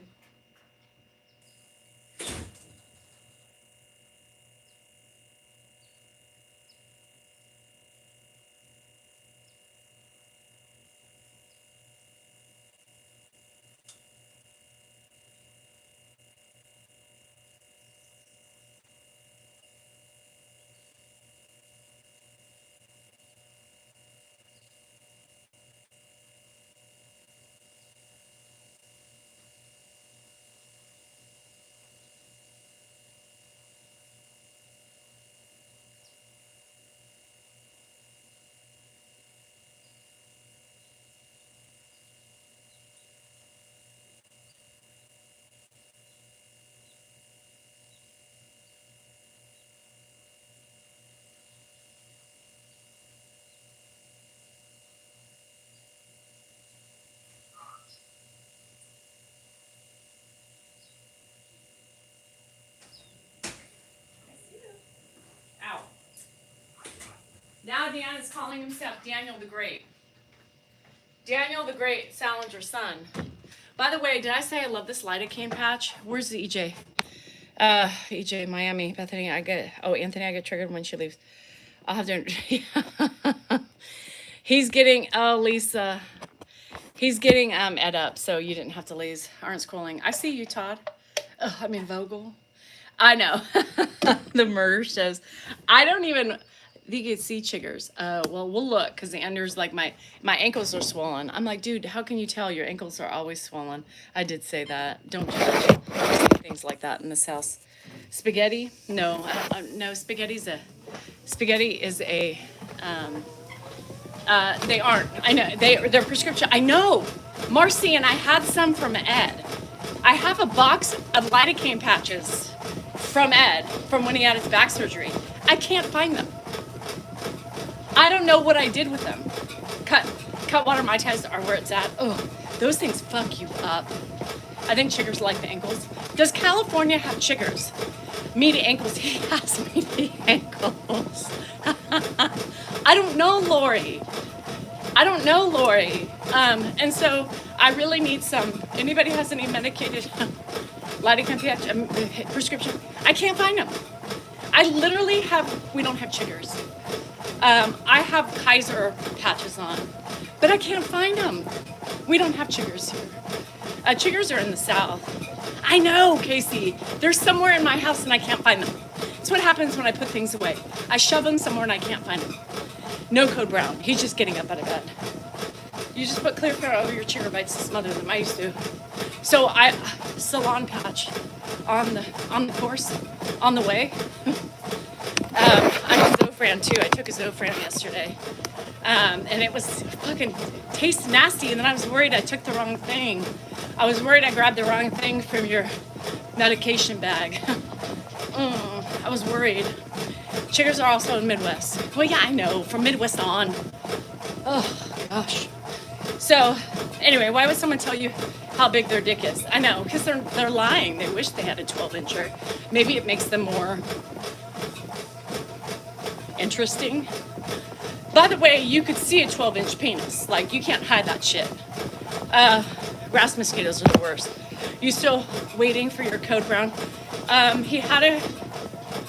Ow. Now Dan is calling himself Daniel the Great. Daniel the Great, Salinger's son. By the way, did I say I love this lidocaine patch? Where's the EJ? EJ, Miami, Bethany, Anthony, I get triggered when she leaves. I'll have to, he's getting, Lisa, he's getting, Ed up, so you didn't have to leave. Aren't schooling. I see you, Todd. Vogel. I know. The murder shows. I don't even, you can see chiggers. Well, we'll look, because the under's like, my ankles are swollen. I'm like, dude, how can you tell your ankles are always swollen? I did say that. Don't judge. I say things like that in this house. Spaghetti? No, no, spaghetti is a, they aren't. I know, they're prescription. I know. Marcy and I had some from Ed. I have a box of lidocaine patches from Ed, from when he had his back surgery. I can't find them. I don't know what I did with them. Cutwater Mai Tais are where it's at. Oh, those things fuck you up. I think chiggers like the ankles. Does California have chiggers? Meaty ankles. He has meaty ankles. I don't know, Lori. And so I really need some. Anybody has any medicated lidocaine prescription? I can't find them. I literally we don't have chiggers. I have Kaiser patches on, but I can't find them. We don't have chiggers here. Chiggers are in the South. I know, Casey. They're somewhere in my house and I can't find them. It's what happens when I put things away. I shove them somewhere and I can't find them. No Code Brown. He's just getting up out of bed. You just put clear care over your chigger bites to smother them. I used to. So salon patch on the course, on the way. I'm a Zofran too. I took a Zofran yesterday. And it was fucking tastes nasty. And then I was worried I took the wrong thing. I was worried I grabbed the wrong thing from your medication bag. I was worried. Chiggers are also in Midwest. Well, yeah, I know, from Midwest on. Oh, gosh. So, anyway, why would someone tell you how big their dick is? I know, because they're lying. They wish they had a 12-incher. Maybe it makes them more interesting. By the way, you could see a 12-inch penis. Like, you can't hide that shit. Grass mosquitoes are the worst. You still waiting for your code brown? He had a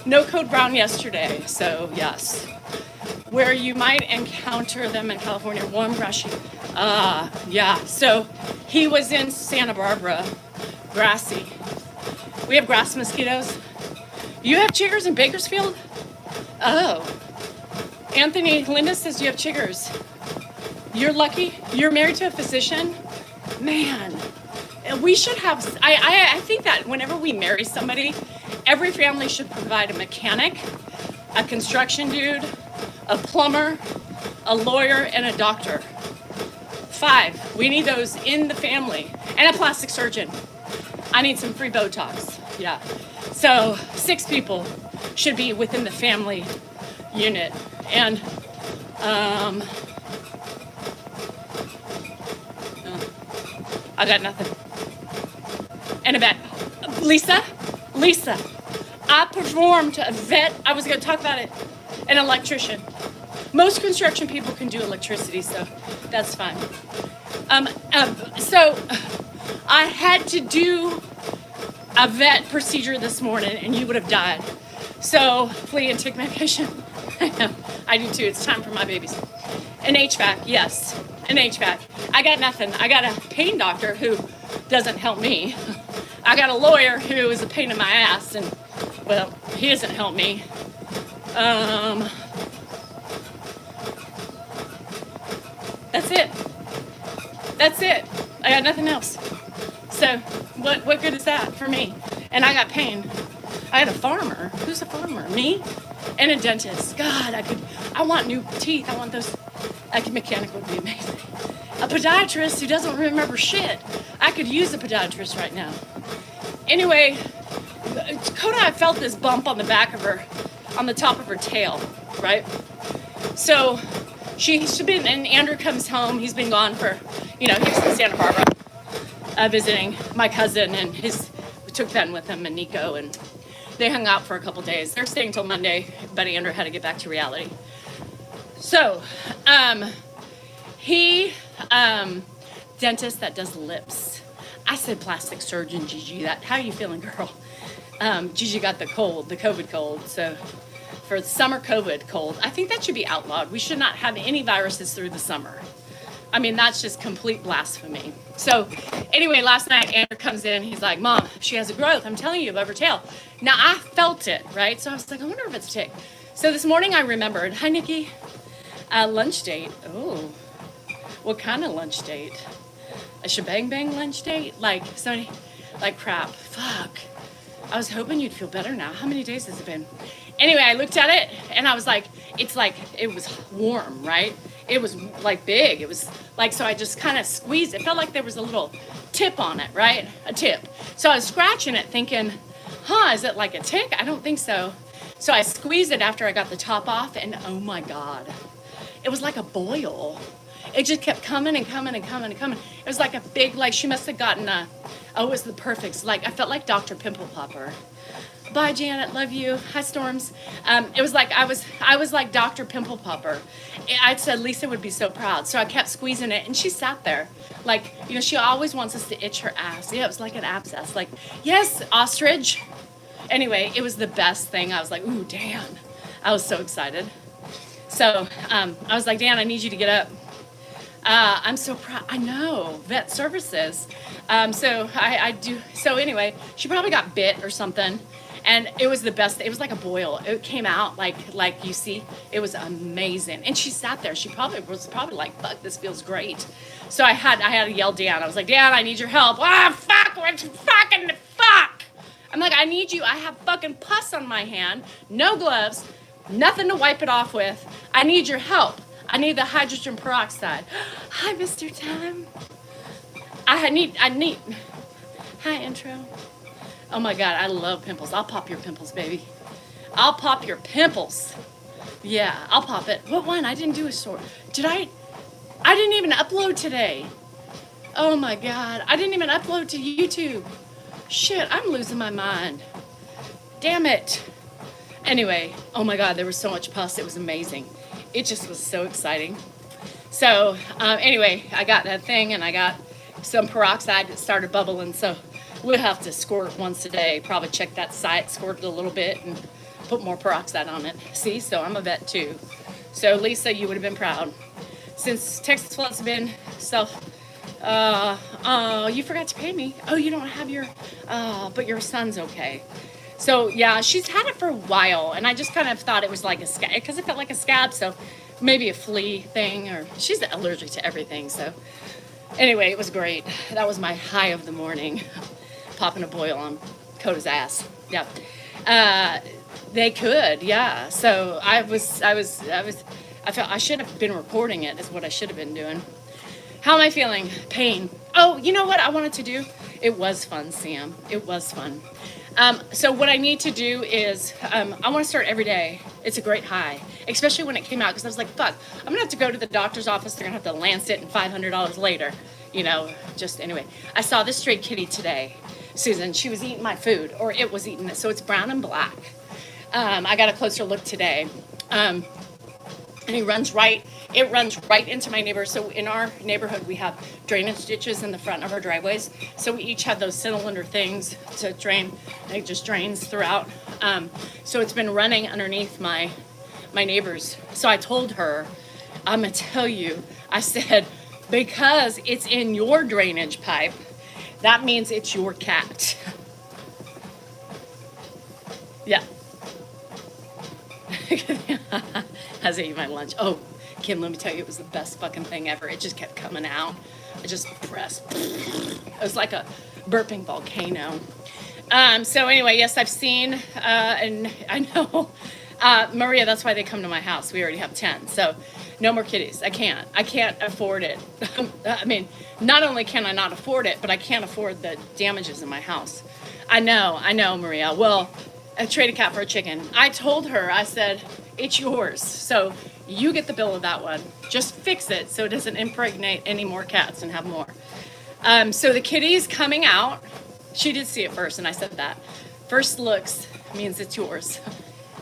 no code brown yesterday, so yes. Where you might encounter them in California, warm, brushy. Yeah, so he was in Santa Barbara, grassy. We have grass mosquitoes. You have chiggers in Bakersfield? Oh. Anthony, Linda says you have chiggers. You're lucky. You're married to a physician? Man, we should have, I think that whenever we marry somebody, every family should provide a mechanic, a construction dude, a plumber, a lawyer, and a doctor. 5, we need those in the family, and a plastic surgeon. I need some free Botox, yeah. So 6 people should be within the family unit. And I got nothing. And a vet. Lisa, I performed a vet. I was going to talk about it. An electrician. Most construction people can do electricity, so that's fine. So I had to do a vet procedure this morning, and you would have died. So flea and tick medication. I know, I do too. It's time for my babies. An HVAC, yes, an HVAC. I got nothing. I got a pain doctor who doesn't help me. I got a lawyer who is a pain in my ass, and well, he doesn't help me. That's it. I got nothing else. So what good is that for me? And I got pain. I got a farmer. Who's a farmer? Me? And a dentist. God, I want new teeth. I want those. A mechanic would be amazing. A podiatrist who doesn't remember shit. I could use a podiatrist right now. Anyway, Koda felt this bump on the back of her, on the top of her tail, right? So she's been, and Andrew comes home. He's been gone for, he was in Santa Barbara visiting my cousin, and we took Ben with him and Nico, and they hung out for a couple days. They're staying till Monday, but Andrew had to get back to reality. So, dentist that does lips. I said plastic surgeon, Gigi. How are you feeling, girl? Gigi got the COVID cold. So, for the summer COVID cold, I think that should be outlawed. We should not have any viruses through the summer. I mean, that's just complete blasphemy. So, anyway, last night, Andrew comes in. He's like, Mom, she has a growth. I'm telling you, above her tail. Now, I felt it, right? So, I was like, I wonder if it's a tick. So, this morning, I remembered, hi, Nikki. Lunch date. Oh, what kind of lunch date? A shebang bang lunch date? Like crap. Fuck. I was hoping you'd feel better now. How many days has it been? Anyway, I looked at it and I was like, it was warm, right? It was like big. It was like, so I just kind of squeezed. It felt like there was a little tip on it, right? A tip. So I was scratching it thinking, is it like a tick? I don't think so. So I squeezed it after I got the top off, and oh my God. It was like a boil. It just kept coming and coming and coming and coming. It was like a big, she must have gotten it was the perfect. I felt like Dr. Pimple Popper. Bye, Janet, love you. Hi, Storms. It was like, I was like Dr. Pimple Popper. I said Lisa would be so proud. So I kept squeezing it, and she sat there. She always wants us to itch her ass. Yeah, it was like an abscess. Yes, ostrich. Anyway, it was the best thing. I was like, ooh, Dan. I was so excited. So I was like, Dan, I need you to get up. I'm so proud. I know, vet services. So I do. So anyway, she probably got bit or something. And it was the best. It was like a boil. It came out like you see. It was amazing. And she sat there. She was probably like, fuck, this feels great. So I had to yell Dan. I was like, Dan, I need your help. Fuck, it's fucking fuck. I'm like, I need you. I have fucking pus on my hand. No gloves. Nothing to wipe it off with. I need your help. I need the hydrogen peroxide. Hi, Mr. Time. I need, hi, intro. Oh my God, I love pimples. I'll pop your pimples, baby. I'll pop your pimples. Yeah, I'll pop it. What one? I didn't do a sort. Did I? I didn't even upload today. Oh my God, I didn't even upload to YouTube. Shit, I'm losing my mind. Damn it. Anyway, oh my God, there was so much pus. It was amazing. It just was so exciting. So anyway, I got that thing and I got some peroxide that started bubbling. So we'll have to squirt once a day. Probably check that site, squirt it a little bit and put more peroxide on it. See, so I'm a vet too. So Lisa, you would have been proud. Since Texas floods have been oh, you forgot to pay me. Oh, you don't have your, but your son's okay. So yeah, she's had it for a while, and I just kind of thought it was like a scab, because it felt like a scab, so maybe a flea thing, or she's allergic to everything, so. Anyway, it was great. That was my high of the morning, popping a boil on Coda's ass. Yeah. They could, yeah. So I felt I should have been recording it, is what I should have been doing. How am I feeling? Pain. Oh, you know what I wanted to do? It was fun, Sam. It was fun. So what I need to do is, I want to start every day. It's a great high, especially when it came out, because I was like, fuck, I'm going to have to go to the doctor's office. They're going to have to lance it, and $500 later, you know, just anyway. I saw this stray kitty today, Susan. She was eating my food, or it was eating it. So it's brown and black. I got a closer look today. And it runs right into my neighbor. So in our neighborhood, we have drainage ditches in the front of our driveways. So we each have those cylinder things to drain. It just drains throughout. So it's been running underneath my neighbors. So I told her, I'm gonna tell you, I said, because it's in your drainage pipe, that means it's your cat. Yeah. I was eating my lunch. Oh, Kim, let me tell you, it was the best fucking thing ever. It just kept coming out. I just pressed. It was like a burping volcano. So anyway, yes, I've seen, and I know, Maria, that's why they come to my house. We already have 10. So no more kitties. I can't afford it. I mean, not only can I not afford it, but I can't afford the damages in my house. I know, Maria. Well, I trade a cat for a chicken. I told her, I said, it's yours. So you get the bill of that one. Just fix it so it doesn't impregnate any more cats and have more. So the kitty's coming out. She did see it first, and I said that. First looks means it's yours.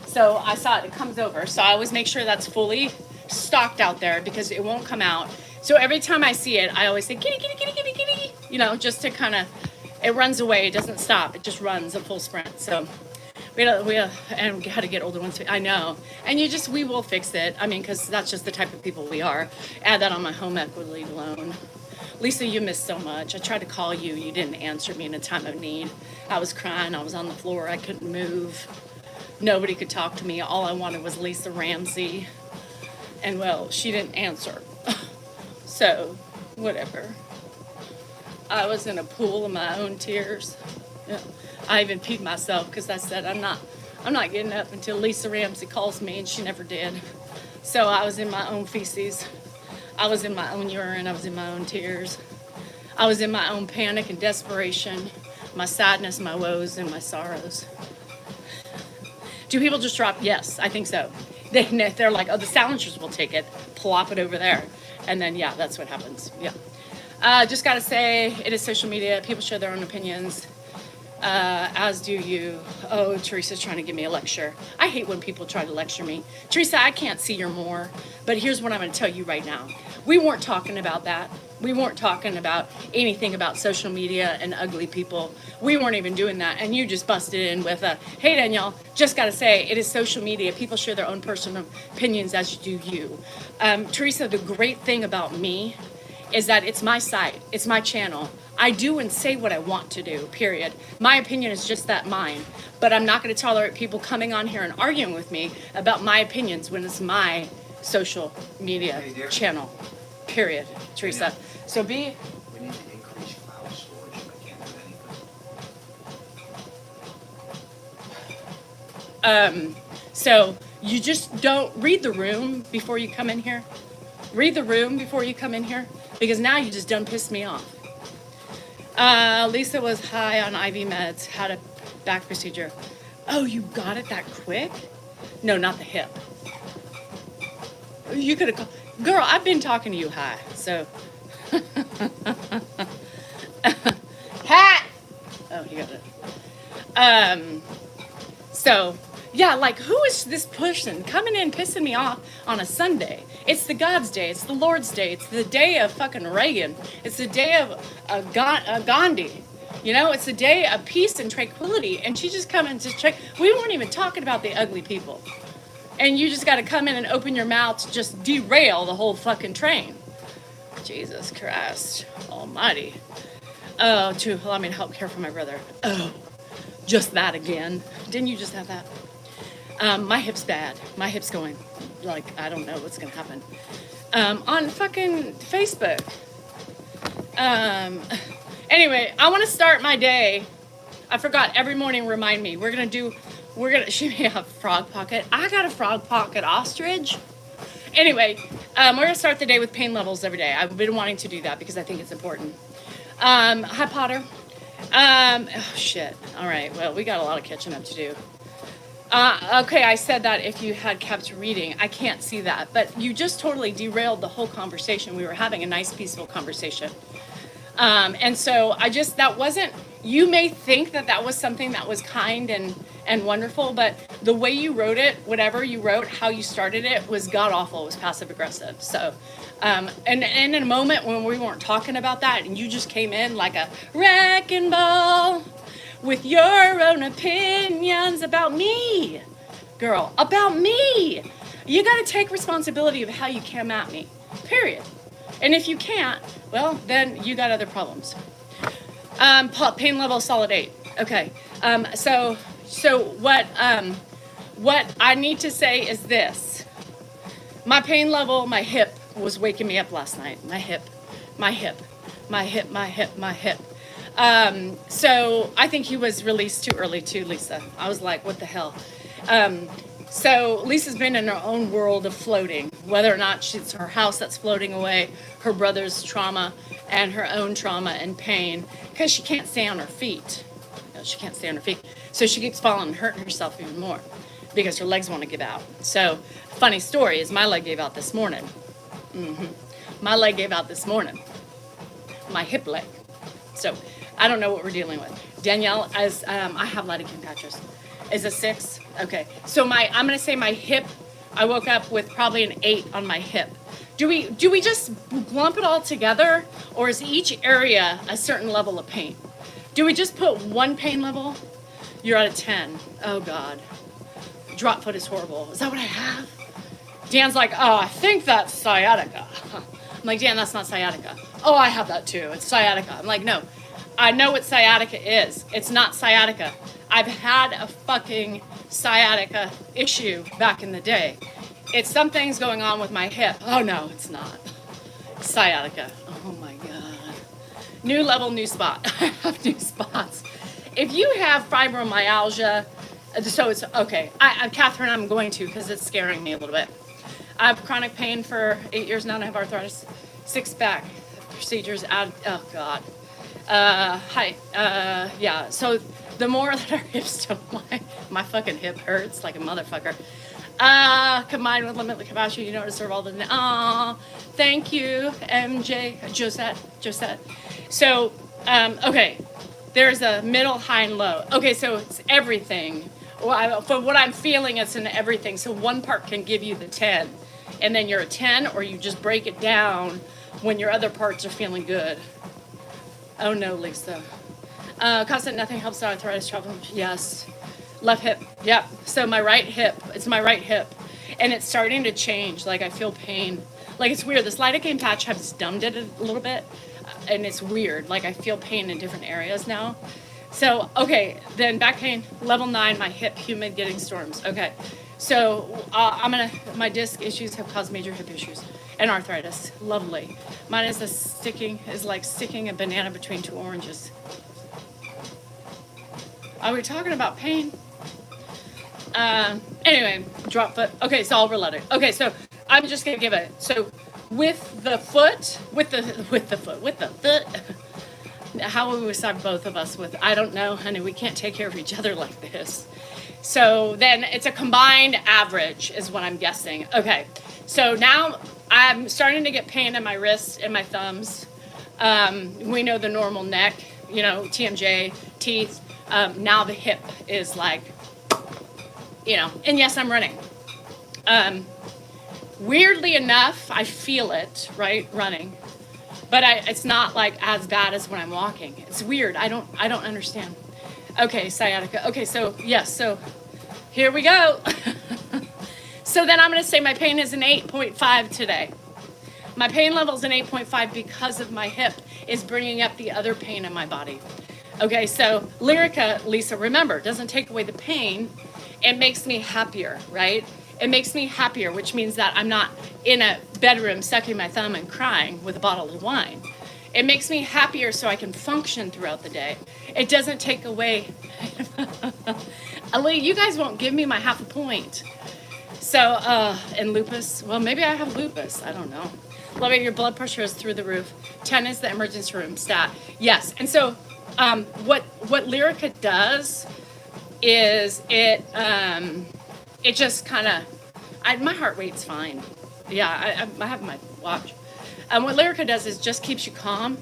So I saw it comes over. So I always make sure that's fully stocked out there because it won't come out. So every time I see it, I always say, kitty, kitty, kitty, kitty, kitty. You know, just to kind of, it runs away. It doesn't stop. It just runs a full sprint. So and we had to get older ones. I know. And we will fix it. I mean, because that's just the type of people we are. Add that on my home equity loan. Lisa, you missed so much. I tried to call you. You didn't answer me in a time of need. I was crying. I was on the floor. I couldn't move. Nobody could talk to me. All I wanted was Lisa Ramsey. And, well, she didn't answer. So, whatever. I was in a pool of my own tears. Yeah. I even peed myself because I said, I'm not getting up until Lisa Ramsey calls me, and she never did. So I was in my own feces. I was in my own urine. I was in my own tears. I was in my own panic and desperation, my sadness, my woes, and my sorrows. Do people just drop? Yes, I think so. They're like, oh, the Salingers will take it, plop it over there. And then, yeah, that's what happens. Yeah. Just got to say, it is social media. People share their own opinions. As do you. Oh, Teresa's trying to give me a lecture. I hate when people try to lecture me. Teresa, I can't see your more, but here's what I'm going to tell you right now. We weren't talking about that. We weren't talking about anything about social media and ugly people. We weren't even doing that, and you just busted in with a, hey, Danielle, just got to say, it is social media. People share their own personal opinions as do you. Teresa, the great thing about me is that it's my site. It's my channel. I do and say what I want to do, period. My opinion is just that, mine. But I'm not going to tolerate people coming on here and arguing with me about my opinions when it's my social media channel, period, Teresa. So We need to increase file storage. I can't do anything. So you just don't read the room before you come in here. Read the room before you come in here, because now you just done pissed me off. Lisa was high on IV meds, had a back procedure. Oh, you got it that quick? No, not the hip. You could have called. Girl, I've been talking to you high, so. Hat! Oh, you got it. So, yeah, like, who is this person coming in pissing me off on a Sunday? It's the God's day. It's the Lord's day. It's the day of fucking Reagan. It's the day of Gandhi. You know, it's the day of peace and tranquility. And she just come in to check. We weren't even talking about the ugly people. And you just got to come in and open your mouth to just derail the whole fucking train. Jesus Christ almighty. Oh, to allow me to help care for my brother. Oh, just that again. Didn't you just have that? My hip's bad. My hip's going, like, I don't know what's going to happen. On fucking Facebook. Anyway, I want to start my day. I forgot, every morning remind me. She may have a frog pocket. I got a frog pocket ostrich. Anyway, we're going to start the day with pain levels every day. I've been wanting to do that because I think it's important. Hi, Potter. Oh, shit. All right. Well, we got a lot of catching up to do. Okay, I said that if you had kept reading. I can't see that. But you just totally derailed the whole conversation. We were having a nice, peaceful conversation. And so that wasn't, you may think that was something that was kind and wonderful, but the way you wrote it, whatever you wrote, how you started it was god awful. It was passive aggressive. So, and in a moment when we weren't talking about that and you just came in like a wrecking ball with your own opinions about me, girl, about me. You got to take responsibility of how you came at me, period. And if you can't, well, then you got other problems. Pain level solid 8. Okay. So what I need to say is this. My pain level, my hip was waking me up last night. My hip. So I think he was released too early too, Lisa. I was like, what the hell? So Lisa's been in her own world of floating, whether or not it's her house that's floating away, her brother's trauma, and her own trauma and pain, because she can't stay on her feet. No, she can't stay on her feet. So she keeps falling and hurting herself even more because her legs want to give out. So funny story is my leg gave out this morning. My leg gave out this morning. My hip leg. So I don't know what we're dealing with. Danielle, as I have lidocaine patches. Is a 6? Okay. So I'm gonna say my hip, I woke up with probably an 8 on my hip. Do we just lump it all together, or is each area a certain level of pain? Do we just put one pain level? You're at a 10. Oh God. Drop foot is horrible. Is that what I have? Dan's like, oh, I think that's sciatica. I'm like, Dan, that's not sciatica. Oh, I have that too. It's sciatica. I'm like, no, I know what sciatica is. It's not sciatica. I've had a fucking sciatica issue back in the day. It's something's going on with my hip. Oh no, it's not. Sciatica. Oh my God. New level, new spot. I have new spots. If you have fibromyalgia, so it's okay. Catherine, I'm going to, because it's scaring me a little bit. I have chronic pain for 8 years now, and I have arthritis. 6 back procedures. Oh God. Yeah. So the more that our hips don't, my fucking hip hurts like a motherfucker. Combined with limitless capacity, you know, to serve all the. Thank you, MJ, Josette. So, okay, there's a middle, high, and low. Okay, so it's everything. Well, for what I'm feeling, it's in everything. So one part can give you the 10, and then you're a 10, or you just break it down when your other parts are feeling good. Oh no, Lisa. Constant nothing helps arthritis trouble. Yes. Left hip. Yep. So my right hip. It's my right hip. And it's starting to change. Like I feel pain. Like it's weird. This lidocaine patch has dumbed it a little bit. And it's weird. Like I feel pain in different areas now. So, okay. Then back pain. Level 9. My hip. Humid getting storms. Okay. So my disc issues have caused major hip issues. And arthritis. Lovely. Mine is like sticking a banana between 2 oranges. Are we talking about pain? Anyway, drop foot. Okay, so all related. Okay, so I'm just gonna give it. So with the foot, with the foot. How will we start both of us with, I don't know, honey, we can't take care of each other like this. So then it's a combined average is what I'm guessing. Okay, so now I'm starting to get pain in my wrists and my thumbs. We know the normal neck, you know, TMJ, teeth. Now the hip is like, you know, and yes, I'm running. Weirdly enough, I feel it, right, running. But it's not like as bad as when I'm walking. It's weird. I don't understand. Okay, sciatica. Okay, so yes, so here we go. So then I'm going to say my pain is an 8.5 today. My pain level is an 8.5 because of my hip is bringing up the other pain in my body. Okay, so Lyrica, Lisa, remember, doesn't take away the pain. It makes me happier, right? It makes me happier, which means that I'm not in a bedroom sucking my thumb and crying with a bottle of wine. It makes me happier so I can function throughout the day. It doesn't take away. You guys won't give me my half a point. So, and lupus, well, maybe I have lupus. I don't know. Love it, your blood pressure is through the roof. 10 is the emergency room stat. Yes, and so what Lyrica does is it just kind of, my heart rate's fine. Yeah, I have my watch. What Lyrica does is just keeps you calm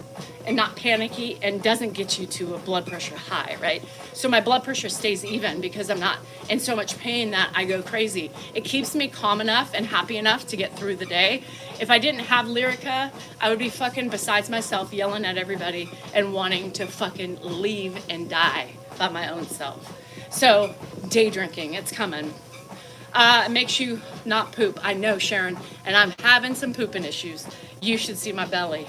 and not panicky and doesn't get you to a blood pressure high, right? So my blood pressure stays even because I'm not in so much pain that I go crazy. It keeps me calm enough and happy enough to get through the day. If I didn't have Lyrica, I would be fucking besides myself, yelling at everybody and wanting to fucking leave and die by my own self. So day drinking, it's coming. It makes you not poop. I know, Sharon, and I'm having some pooping issues. You should see my belly.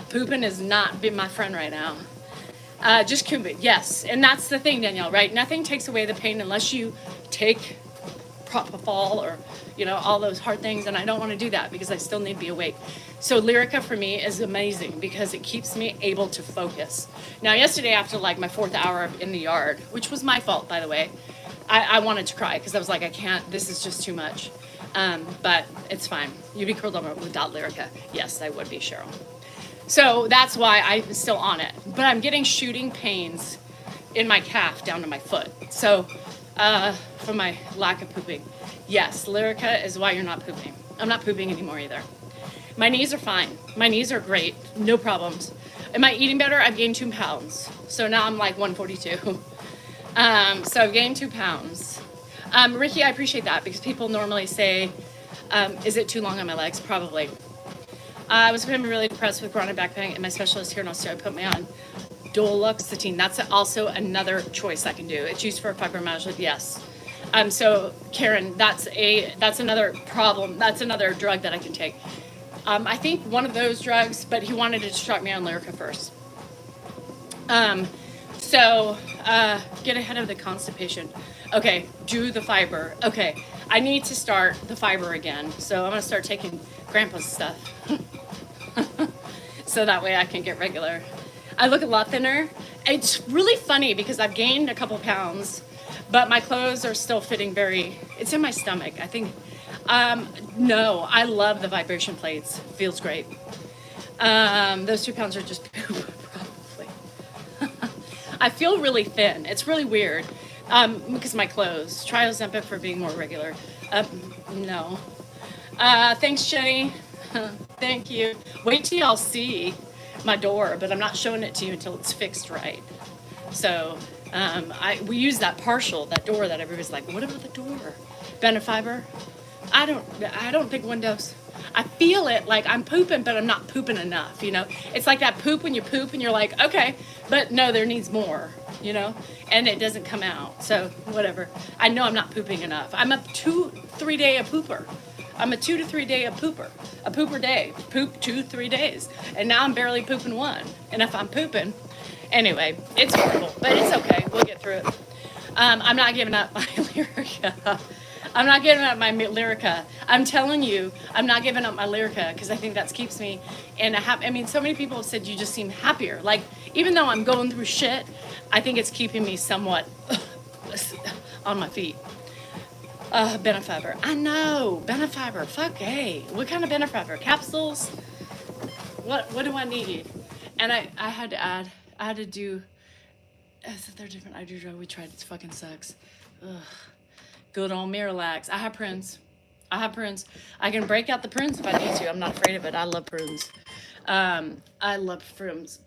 Pooping is not being my friend right now. Just pooping, yes. And that's the thing, Danielle, right? Nothing takes away the pain unless you take propofol or, you know, all those hard things. And I don't want to do that because I still need to be awake. So Lyrica for me is amazing because it keeps me able to focus. Now, yesterday after like my 4th hour in the yard, which was my fault, by the way, I wanted to cry because I was like, I can't, this is just too much. But it's fine. You'd be curled up without Lyrica. Yes, I would be, Cheryl. So that's why I'm still on it. But I'm getting shooting pains in my calf down to my foot. So from my lack of pooping. Yes, Lyrica is why you're not pooping. I'm not pooping anymore either. My knees are fine. My knees are great. No problems. Am I eating better? I've gained 2 pounds. So now I'm like 142. So I've gained 2 pounds. Ricky, I appreciate that because people normally say, is it too long on my legs? Probably. I was becoming really depressed with chronic back pain and my specialist here in Australia put me on duloxetine. That's also another choice I can do. It's used for fibromyalgia, yes. So Karen, that's another problem. That's another drug that I can take. I think one of those drugs, but he wanted to start me on Lyrica first. So get ahead of the constipation. Okay, do the fiber. Okay, I need to start the fiber again. So I'm gonna start taking Grandpa's stuff. So that way I can get regular. I look a lot thinner. It's really funny because I've gained a couple pounds, but my clothes are still fitting it's in my stomach, I think. No, I love the vibration plates. Feels great. Those 2 pounds are just poop, probably. I feel really thin. It's really weird because of my clothes. Try Ozempic for being more regular. No. Thanks, Jenny. Thank you. Wait till y'all see my door, but I'm not showing it to you until it's fixed right. So we use that door that everybody's like, what about the door? Benefiber? I don't think windows. I feel it like I'm pooping, but I'm not pooping enough, you know? It's like that poop when you poop and you're like, okay, but no, there needs more, you know? And it doesn't come out, so whatever. I know I'm not pooping enough. I'm a 2-3 day a pooper. I'm a 2 to 3 day a pooper day. Poop 2-3 days. And now I'm barely pooping 1. And if I'm pooping, anyway, it's horrible, but it's okay. We'll get through it. I'm not giving up my Lyrica. I'm not giving up my Lyrica. I'm telling you, I'm not giving up my Lyrica because I think that keeps me in a happy. I mean, so many people have said you just seem happier. Like, even though I'm going through shit, I think it's keeping me somewhat on my feet. Benefiber. I know. Benefiber. Fuck, hey. What kind of Benefiber? Capsules? What do I need? And I had to add, I had to do, they're different eye drug we tried. It fucking sucks. Ugh. Good old Miralax. I have prunes. I can break out the prunes if I need to. I'm not afraid of it. I love prunes. I love prunes,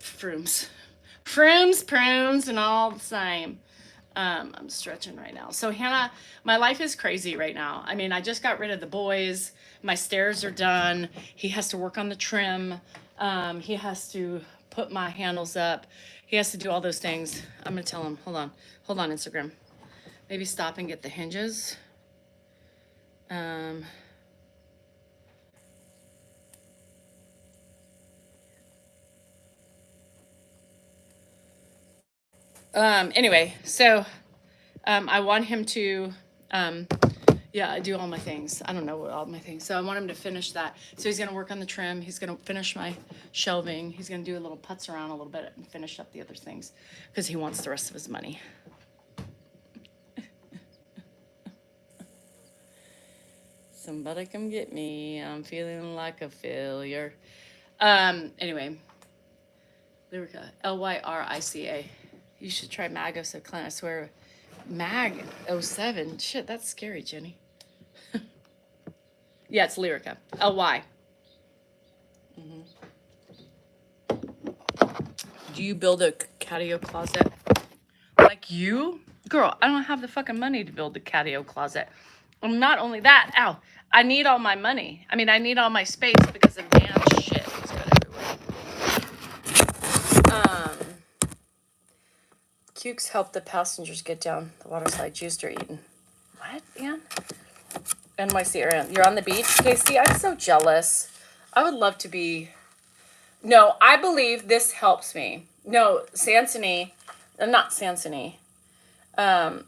and all the same. I'm stretching right now. So Hannah, my life is crazy right now. I mean, I just got rid of the boys. My stairs are done. He has to work on the trim. He has to put my handles up. He has to do all those things. I'm gonna tell him, hold on, Instagram. Maybe stop and get the hinges. Anyway, so I want him to yeah, do all my things. I don't know what all my things. So I want him to finish that. So he's gonna work on the trim. He's gonna finish my shelving. He's gonna do a little putz around a little bit and finish up the other things because he wants the rest of his money. Somebody come get me. I'm feeling like a failure. Anyway, Lyrica, Lyrica. You should try Mag 07. I swear, Mag 07. Shit, that's scary, Jenny. Yeah, it's Lyrica. LY. Do you build a catio closet? Like you? Girl, I don't have the fucking money to build a catio closet. And not only that, ow, I need all my money. I mean, I need all my space because of Dan's shit. It's got everywhere. Cukes help the passengers get down the waterside. Juice they're eating. What, Ann? NYC, you're on the beach? Casey, I'm so jealous. I would love to be. No, I believe this helps me. No, Sansony, not Sansony. A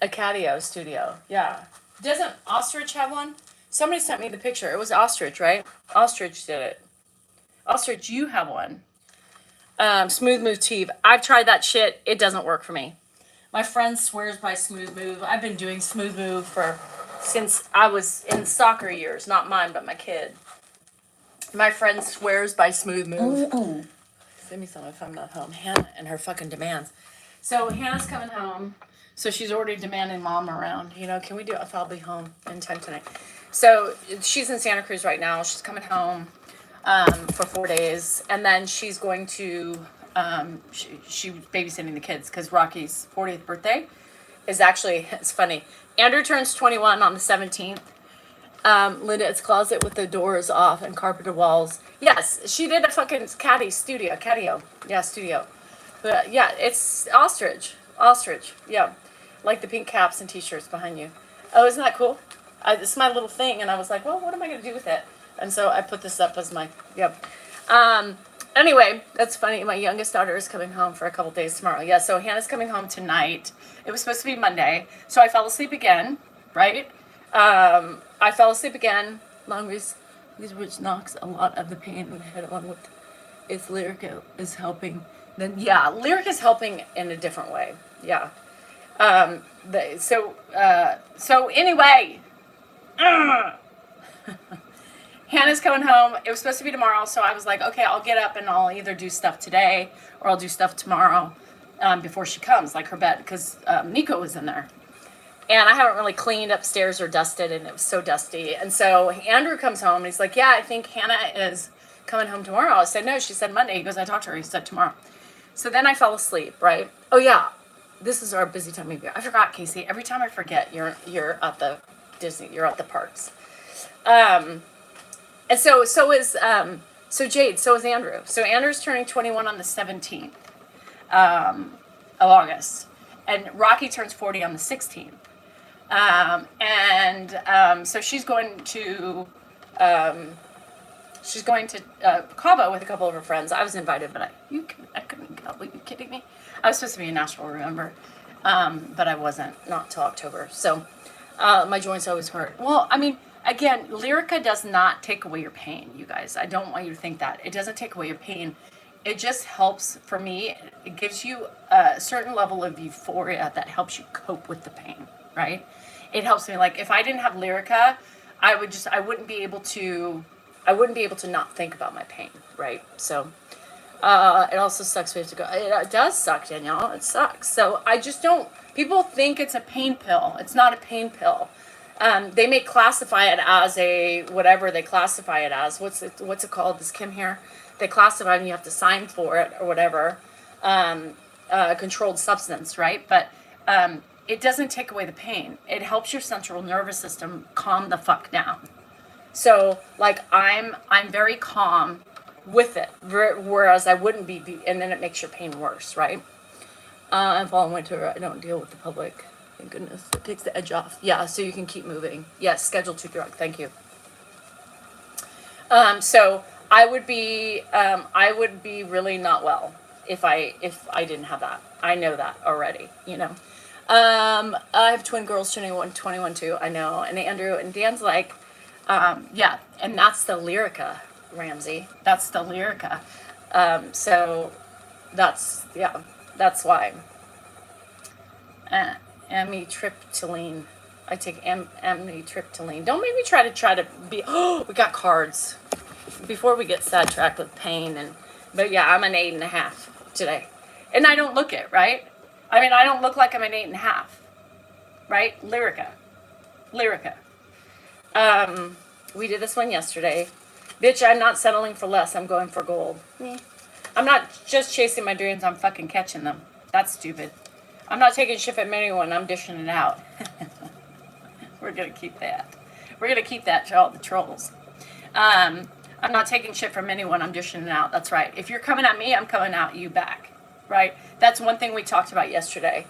catio studio. Yeah. Doesn't Ostrich have one? Somebody sent me the picture. It was Ostrich, right? Ostrich did it. Ostrich, you have one. Smooth Move Teve. I've tried that shit. It doesn't work for me. My friend swears by Smooth Move. I've been doing Smooth Move since I was in soccer years. Not mine, but my kid. My friend swears by Smooth Move. Send me some if I'm not home. Hannah and her fucking demands. So Hannah's coming home. So she's already demanding mom around. You know, can we do it if I'll be home in time tonight? So she's in Santa Cruz right now. She's coming home for 4 days. And then she's going to, she's babysitting the kids because Rocky's 40th birthday is actually, it's funny. Andrew turns 21 on the 17th. Linda's closet with the doors off and carpeted walls. Yes, she did a fucking catio. Yeah, studio. But yeah, it's Ostrich, yeah. Like the pink caps and t-shirts behind you. Oh, isn't that cool? This is my little thing, and I was like, well, what am I going to do with it? And so I put this up as my, yep. Anyway, that's funny. My youngest daughter is coming home for a couple days tomorrow. Yeah, so Hannah's coming home tonight. It was supposed to be Monday. So I fell asleep again, right? I fell asleep again. Longest, which knocks a lot of the pain in the head along with if Lyrica is helping. Then yeah, Lyrica is helping in a different way. Yeah. So anyway, Hannah's coming home. It was supposed to be tomorrow, so I was like, okay, I'll get up and I'll either do stuff today or I'll do stuff tomorrow before she comes, like her bed, because Nico was in there. And I haven't really cleaned upstairs or dusted, and it was so dusty. And so Andrew comes home, and he's like, yeah, I think Hannah is coming home tomorrow. I said, no, she said Monday. He goes, I talked to her. He said tomorrow. So then I fell asleep, right? Oh, yeah. This is our busy time of year. I forgot, Casey. Every time I forget, you're at the Disney. You're at the parks. And so Jade, so is Andrew. So Andrew's turning 21 on the 17th of August. And Rocky turns 40 on the 16th. So she's going to Cabo with a couple of her friends. I was invited, but I couldn't go. Are you kidding me? I was supposed to be in Nashville, remember? But I wasn't, not till October. So my joints always hurt. Well, I mean, again, Lyrica does not take away your pain, you guys. I don't want you to think that. It doesn't take away your pain. It just helps, for me, it gives you a certain level of euphoria that helps you cope with the pain, right? It helps me. Like if I didn't have Lyrica, I wouldn't be able to not think about my pain, right? So it also sucks we have to go. It does suck, Danielle. It sucks. So I just don't. People think it's a pain pill. It's not a pain pill. They may classify it as a whatever they classify it as. What's it called? This Kim here. They classify it and you have to sign for it or whatever. Controlled substance, right? But it doesn't take away the pain. It helps your central nervous system calm the fuck down. So like I'm very calm with it, whereas I wouldn't be, and then it makes your pain worse, right? I'm following winter. I don't deal with the public. Thank goodness. It takes the edge off. Yeah, so you can keep moving. Yes, schedule to drug. Thank you. So I would be really not well if I didn't have that. I know that already, you know. I have twin girls, 21 too. I know. And Andrew and Dan's like, yeah, and that's the Lyrica, Ramsey. That's the Lyrica. So that's why. Amitriptyline. I take amitriptyline. Don't make me try to be. Oh, we got cards. Before we get sidetracked with pain but yeah, I'm an 8.5 today, and I don't look it, right. I mean, I don't look like I'm an 8.5, right? Lyrica. We did this one yesterday. Bitch, I'm not settling for less. I'm going for gold. I'm not just chasing my dreams. I'm fucking catching them. That's stupid. I'm not taking shit from anyone. I'm dishing it out. We're going to keep that. We're going to keep that to all the trolls. I'm not taking shit from anyone. I'm dishing it out. That's right. If you're coming at me, I'm coming at you back. Right? That's one thing we talked about yesterday.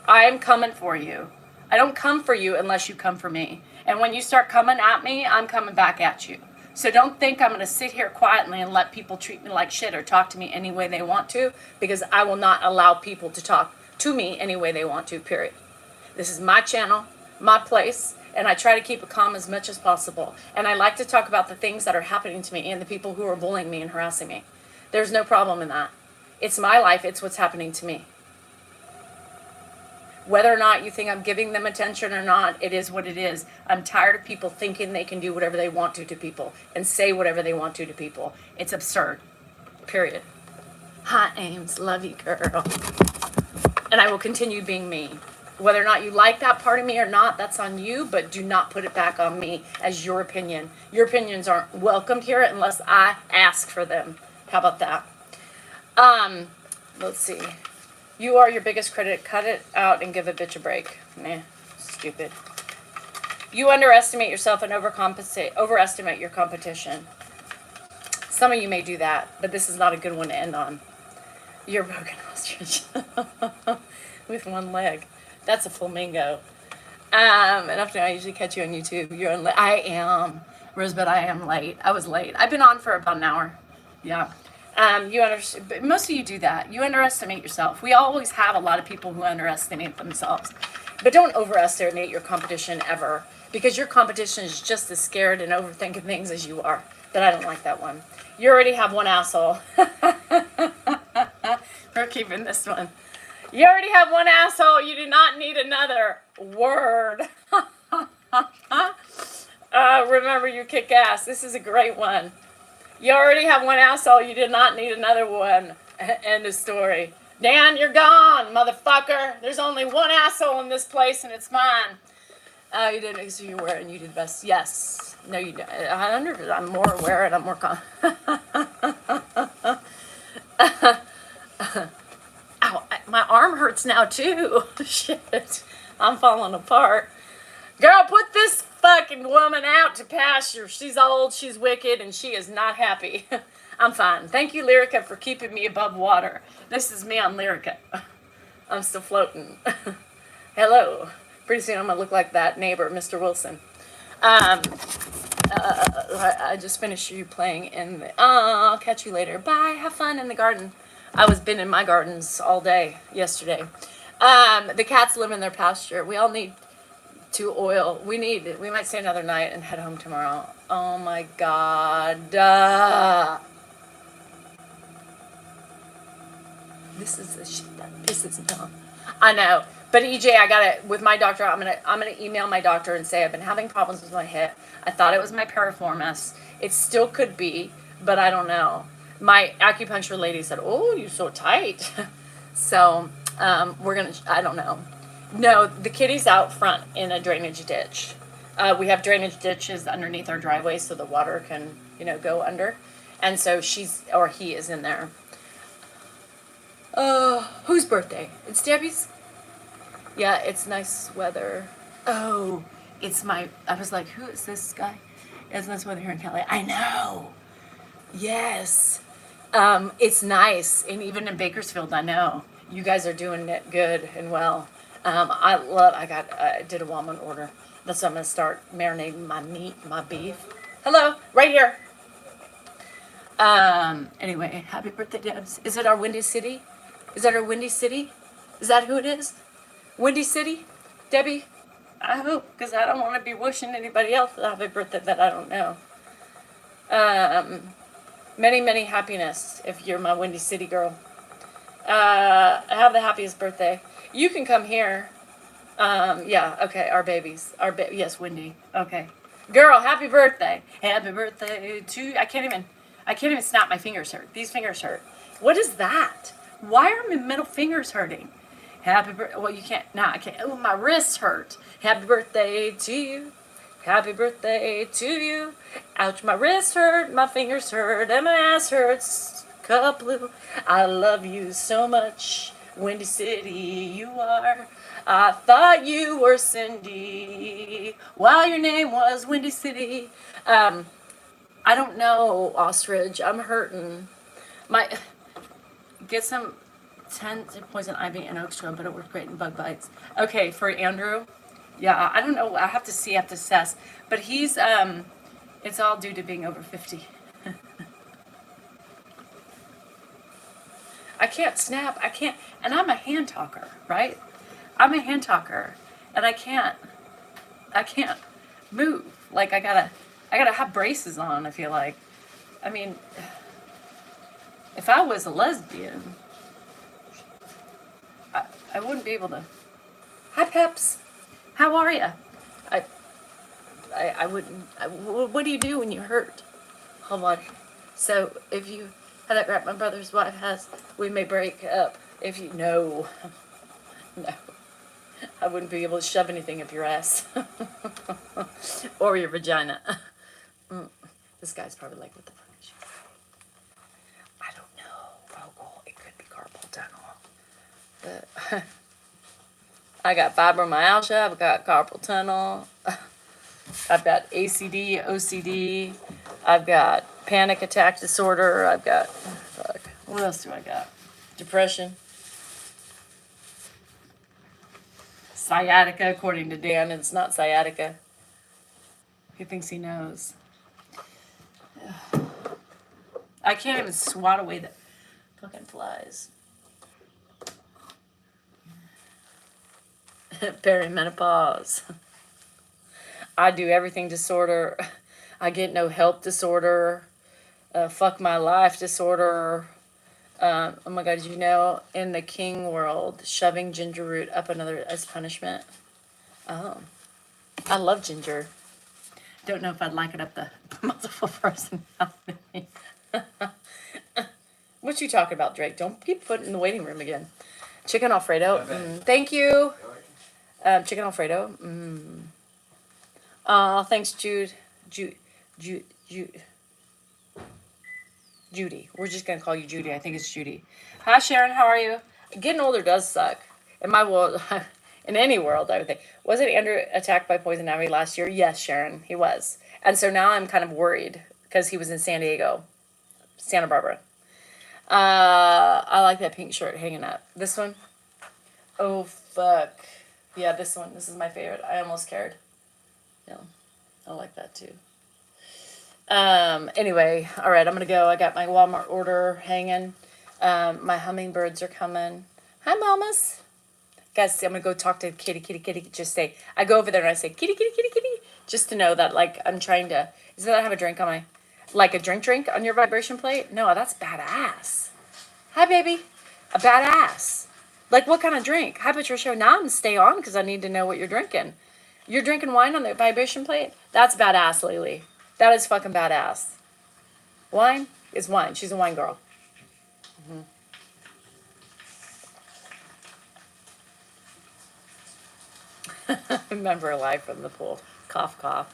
I'm coming for you. I don't come for you unless you come for me. And when you start coming at me, I'm coming back at you. So don't think I'm going to sit here quietly and let people treat me like shit or talk to me any way they want to, because I will not allow people to talk to me any way they want to, period. This is my channel, my place, and I try to keep it calm as much as possible. And I like to talk about the things that are happening to me and the people who are bullying me and harassing me. There's no problem in that. It's my life. It's what's happening to me. Whether or not you think I'm giving them attention or not, it is what it is. I'm tired of people thinking they can do whatever they want to people and say whatever they want to people. It's absurd. Period. Hi, Ames. Love you, girl. And I will continue being me. Whether or not you like that part of me or not, that's on you, but do not put it back on me as your opinion. Your opinions aren't welcomed here unless I ask for them. How about that? Let's see. You are your biggest critic. Cut it out and give a bitch a break. Nah, stupid. You underestimate yourself and overestimate your competition. Some of you may do that, but this is not a good one to end on. You're a broken ostrich with one leg. That's a flamingo. And after I usually catch you on YouTube, you're on. I am, Rosebud. I am late. I was late. I've been on for about an hour. Yeah. But most of you do that. You underestimate yourself. We always have a lot of people who underestimate themselves. But don't overestimate your competition ever, because your competition is just as scared and overthinking things as you are. But I don't like that one. You already have one asshole. We're keeping this one. You already have one asshole. You do not need another. Word. Remember, you kick ass. This is a great one. You already have one asshole. You did not need another one. End of story. Dan, you're gone, motherfucker. There's only one asshole in this place, and it's mine. You did it, so you were, and you did best. Yes. No, you don't. I'm more aware, and I'm more Ow, my arm hurts now, too. Shit. I'm falling apart. Girl, put this fucking woman out to pasture. She's old, she's wicked, and she is not happy. I'm fine. Thank you, Lyrica, for keeping me above water. This is me on Lyrica. I'm still floating. Hello. Pretty soon I'm going to look like that neighbor, Mr. Wilson. I just finished you playing in the... I'll catch you later. Bye. Have fun in the garden. I was been in my gardens all day yesterday. The cats live in their pasture. We all need to oil. We might stay another night and head home tomorrow. Oh my God. This is the shit that pisses me off. I know. But EJ, I got it with my doctor. I'm gonna email my doctor and say I've been having problems with my hip. I thought it was my piriformis. It still could be, but I don't know. My acupuncture lady said, "Oh, you're so tight." So we're gonna. I don't know. No, the kitty's out front in a drainage ditch. We have drainage ditches underneath our driveway so the water can, go under. And so he is in there. Whose birthday? It's Debbie's? Yeah, it's nice weather. Oh, I was like, who is this guy? It's nice weather here in Cali. I know. Yes. It's nice. And even in Bakersfield, I know. You guys are doing it good and well. I did a Walmart order. That's what I'm going to start marinating my meat, my beef. Hello, right here. Anyway, happy birthday, Debs. Is it our Windy City? Is that our Windy City? Is that who it is? Windy City? Debbie? I hope, because I don't want to be wishing anybody else a happy birthday that I don't know. Many, many happiness if you're my Windy City girl. Have the happiest birthday. You can come here. Yeah, okay, our babies. Yes, Wendy. Okay. Girl, happy birthday. Happy birthday to you. I can't even snap, my fingers hurt. These fingers hurt. What is that? Why are my middle fingers hurting? Happy birthday. Well, you can't. Nah, I can't. Oh, my wrists hurt. Happy birthday to you. Happy birthday to you. Ouch, my wrists hurt, my fingers hurt, and my ass hurts. Cup blue. I love you so much. Windy City, you are. I thought you were Cindy, while your name was Windy City. I don't know, ostrich. I'm hurting. Get some 10 poison ivy and oak straw, but it worked great in bug bites. Okay, for Andrew, yeah, I don't know. I have to assess. But he's, it's all due to being over 50. I can't snap. And I'm a hand talker, right? I'm a hand talker, and I can't move. Like I gotta have braces on. I feel like, I mean, if I was a lesbian, I wouldn't be able to. Hi, Peps. How are you? I wouldn't. What do you do when you hurt? Hold on. So if you had that crap my brother's wife has, we may break up. If you no. I wouldn't be able to shove anything up your ass. Or your vagina. This guy's probably like, what the fuck is you? I don't know. Oh, well, it could be carpal tunnel. But I got fibromyalgia. I've got carpal tunnel. I've got ACD, OCD. I've got panic attack disorder. I've got, what else do I got? Depression. Sciatica, according to Dan, it's not sciatica. He thinks he knows. I can't even swat away the fucking flies. Perimenopause. I do everything disorder. I get no help disorder. Fuck my life disorder. Oh my God, did you know in the king world, shoving ginger root up another as punishment? Oh, I love ginger. Don't know if I'd like it up the multiple personality. What you talking about, Drake? Don't keep putting in the waiting room again. Chicken Alfredo. Thank you. Chicken Alfredo. Thanks, Jude. Judy. We're just going to call you Judy. I think it's Judy. Hi, Sharon. How are you? Getting older does suck. In my world, in any world, I would think. Wasn't Andrew attacked by poison ivy last year? Yes, Sharon, he was. And so now I'm kind of worried because he was in San Diego, Santa Barbara. I like that pink shirt hanging up. This one? Oh, fuck. Yeah, this one. This is my favorite. I almost cared. Yeah, I like that too. Anyway, all right, I'm gonna go. I got my Walmart order hanging. My hummingbirds are coming. Hi, mamas. Guys, I'm gonna go talk to kitty, kitty, kitty. Just say, I go over there and I say, kitty, kitty, kitty, kitty. Just to know that, like, I'm trying to, is that I have a drink on my, like a drink on your vibration plate? No, that's badass. Hi, baby. A badass. Like, what kind of drink? Hi, Patricia. Now I'm going to stay on because I need to know what you're drinking. You're drinking wine on the vibration plate? That's badass, Lily. That is fucking badass. Wine is wine. She's a wine girl. Remember live from the pool. Cough, cough.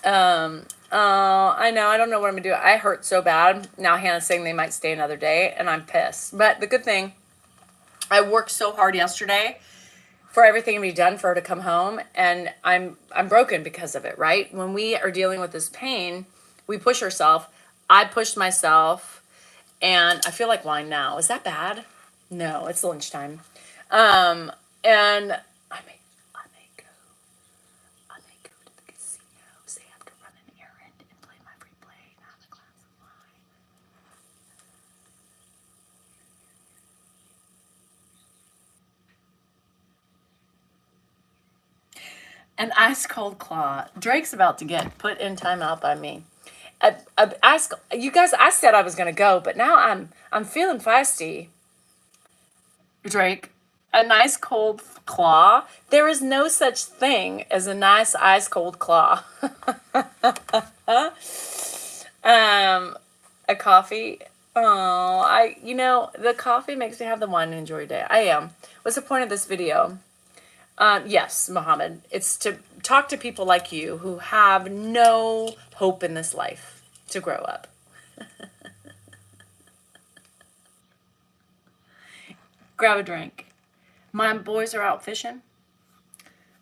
I know. I don't know what I'm going to do. I hurt so bad. Now Hannah's saying they might stay another day, and I'm pissed. But the good thing, I worked so hard yesterday for everything to be done for her to come home, and I'm broken because of it, right? When we are dealing with this pain, we push ourselves. I pushed myself, and I feel like wine now. Is that bad? No, it's lunchtime. And I may go to the casino, say I have to run an errand and play my free play and have a glass of wine. An ice cold claw. Drake's about to get put in timeout by me. You guys, I said I was gonna go, but now I'm feeling feisty. Drake, a nice cold claw. There is no such thing as a nice ice cold claw. A coffee. Oh, the coffee makes me have the wine and enjoy your day. I am. What's the point of this video? Yes, Mohammed. It's to talk to people like you who have no hope in this life to grow up. Grab a drink. My boys are out fishing.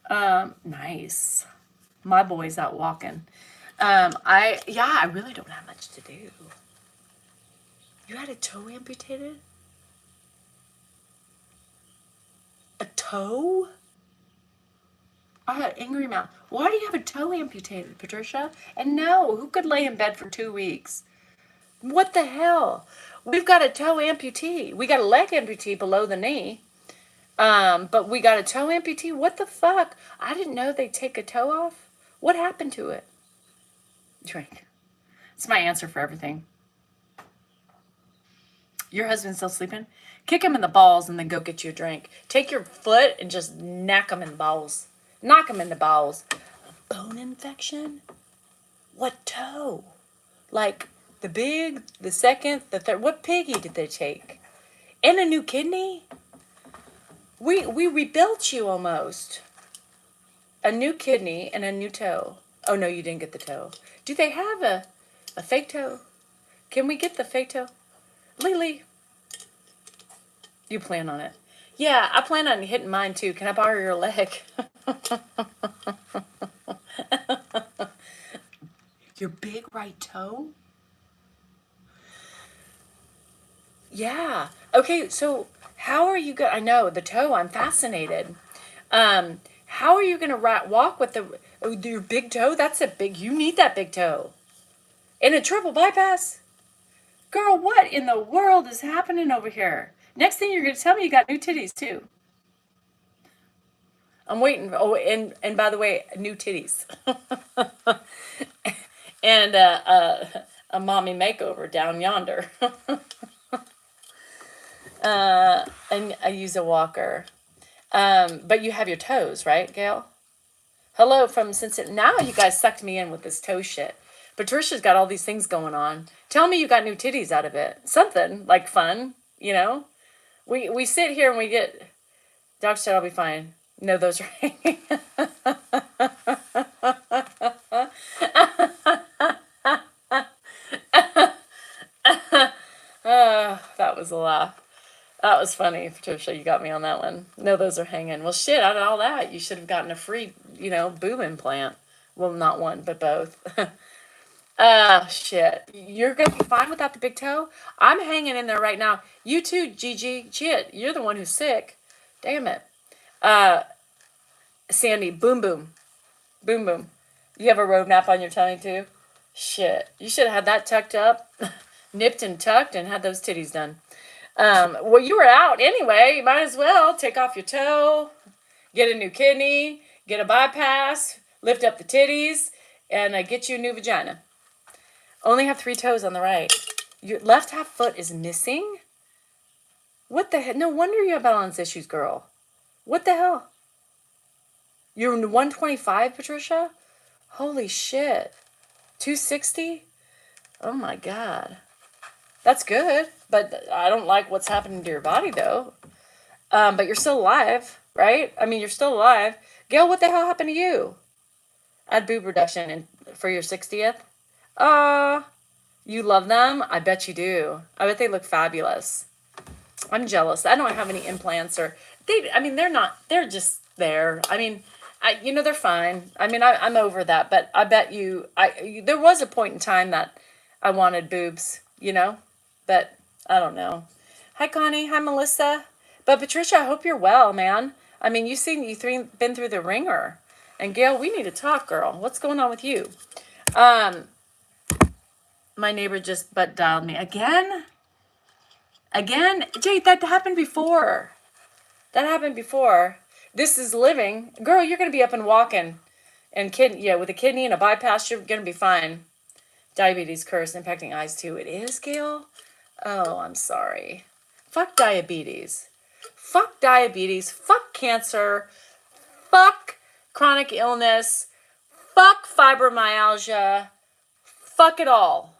Nice. My boy's out walking. I really don't have much to do. You had a toe amputated? A toe? I had angry mouth. Why do you have a toe amputated, Patricia? And no, who could lay in bed for 2 weeks? What the hell? We've got a toe amputee. We got a leg amputee below the knee. But we got a toe amputee? What the fuck? I didn't know they take a toe off. What happened to it? Drink. It's my answer for everything. Your husband's still sleeping? Kick him in the balls and then go get you a drink. Take your foot and just knock him in the balls. Knock him in the balls. A bone infection? What toe? Like the big, the second, the third. What piggy did they take? And a new kidney? We rebuilt you almost. A new kidney and a new toe. Oh no, you didn't get the toe. Do they have a fake toe? Can we get the fake toe? Lily, you plan on it. Yeah, I plan on hitting mine too. Can I borrow your leg? Your big right toe? Yeah. Okay, so how are you going to... I know, the toe, I'm fascinated. How are you going to walk with your big toe? That's a big... You need that big toe. In a triple bypass? Girl, what in the world is happening over here? Next thing you're going to tell me you got new titties, too. I'm waiting. Oh, and by the way, new titties. And a mommy makeover down yonder. And I use a walker. But you have your toes, right, Gail? Hello from Cincinnati. Now you guys sucked me in with this toe shit. Patricia's got all these things going on. Tell me you got new titties out of it. Something, like fun, you know? We sit here and we get... Doc said I'll be fine. No, those are hanging. That was a laugh. That was funny, Patricia. You got me on that one. No, those are hanging. Well, shit, out of all that, you should have gotten a free, boob implant. Well, not one, but both. Shit. You're going to be fine without the big toe? I'm hanging in there right now. You too, Gigi. Shit, you're the one who's sick. Damn it. Sandy, boom, boom. Boom, boom. You have a road map on your tummy, too? Shit. You should have had that tucked up, nipped and tucked, and had those titties done. Well, you were out anyway. You might as well take off your toe, get a new kidney, get a bypass, lift up the titties, and get you a new vagina. Only have 3 toes on the right. Your left half foot is missing? What the hell? No wonder you have balance issues, girl. What the hell? You're 125, Patricia? Holy shit. 260? Oh my God. That's good, but I don't like what's happening to your body though. But you're still alive, right? I mean, you're still alive. Gail, what the hell happened to you? I had boob reduction for your 60th. Uh, you love them? I bet you do. I bet they look fabulous. I'm jealous. I don't have any implants or I mean, they're not. They're just there. I mean, they're fine. I mean, I'm over that. But I bet you, there was a point in time that I wanted boobs. But I don't know. Hi, Connie. Hi, Melissa. But Patricia, I hope you're well, man. I mean, been through the ringer. And Gail, we need to talk, girl. What's going on with you? My neighbor just butt dialed me again. Again, Jade, that happened before. This is living. Girl, you're going to be up and walking. And with a kidney and a bypass, you're going to be fine. Diabetes curse impacting eyes too. It is, Gail? Oh, I'm sorry. Fuck diabetes. Fuck diabetes. Fuck cancer. Fuck chronic illness. Fuck fibromyalgia. Fuck it all.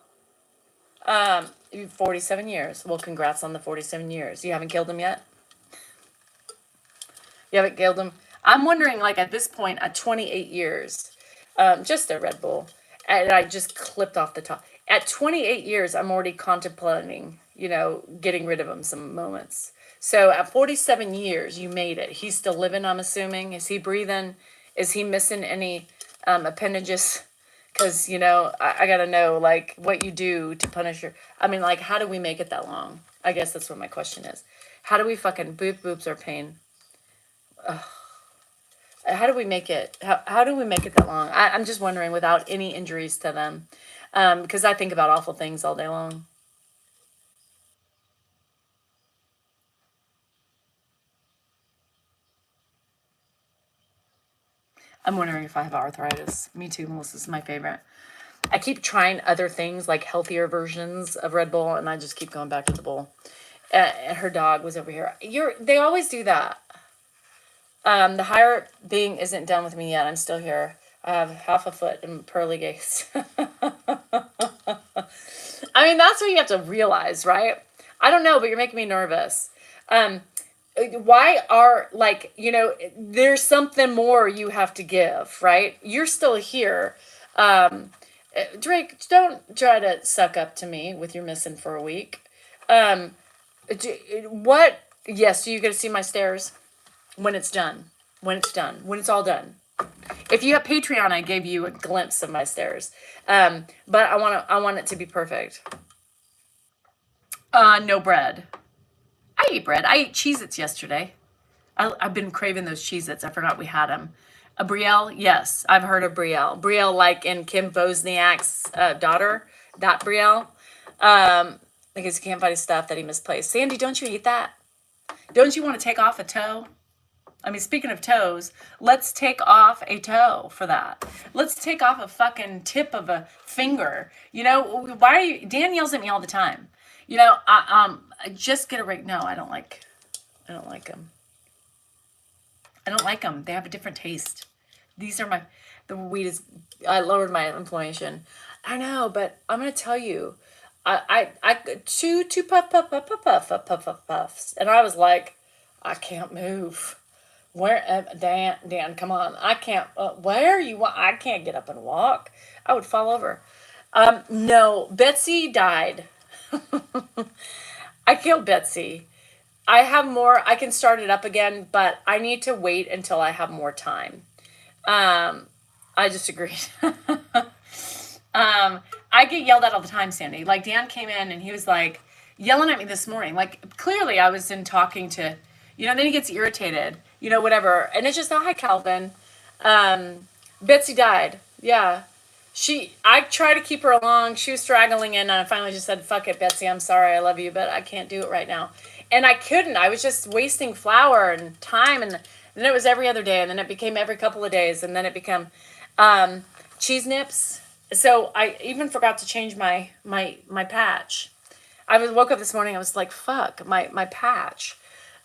47 years. Well, congrats on the 47 years. You haven't killed him yet? You haven't killed him? I'm wondering, like, at this point, at 28 years, just a Red Bull, and I just clipped off the top. At 28 years, I'm already contemplating, getting rid of him some moments. So at 47 years, you made it. He's still living, I'm assuming. Is he breathing? Is he missing any appendages? Because, I got to know, like, what you do to punish how do we make it that long? I guess that's what my question is. How do we boobs are pain. Ugh. How do we make it? How do we make it that long? I'm just wondering without any injuries to them. Because I think about awful things all day long. I'm wondering if I have arthritis. Me too, Melissa's my favorite. I keep trying other things like healthier versions of Red Bull, and I just keep going back to the bowl. Her dog was over here. They always do that. The higher being isn't done with me yet. I'm still here. I have half a foot and pearly gates. I mean, that's what you have to realize, right? I don't know, but you're making me nervous. Why are, there's something more you have to give, right? You're still here. Drake, don't try to suck up to me with your missing for a week. What? Yes, you get to see my stairs when it's done. When it's all done. If you have Patreon, I gave you a glimpse of my stairs. But I want it to be perfect. No bread. I eat bread. I ate Cheez-Its yesterday. I've been craving those Cheez-Its. I forgot we had them. A Brielle? Yes, I've heard of Brielle. Brielle, like in Kim Wozniak's daughter, that Brielle. Because he can't find his stuff that he misplaced. Sandy, don't you eat that? Don't you want to take off a toe? I mean, speaking of toes, let's take off a toe for that. Let's take off a fucking tip of a finger. Why are you... Dan yells at me all the time. I just get a ring. No, I don't like them. I don't like them. They have a different taste. These are the weed is, I lowered my inflammation. I know, but I'm going to tell you, I two puffs. And I was like, I can't move. Where, Dan, come on. I can't, where you want, I can't get up and walk. I would fall over. No, Betsy died. I killed Betsy. I have more. I can start it up again, but I need to wait until I have more time. I just agreed. I get yelled at all the time, Sandy. Like Dan came in and he was like yelling at me this morning. Like clearly I was in talking to, then he gets irritated, whatever. And it's just, oh, hi, Calvin. Betsy died. Yeah. I tried to keep her along. She was straggling in, and I finally just said, fuck it, Betsy, I'm sorry, I love you, but I can't do it right now. And I couldn't. I was just wasting flour and time, and then it was every other day, and then it became every couple of days, and then it became cheese nips. So I even forgot to change my patch. woke up this morning. I was like, fuck my patch.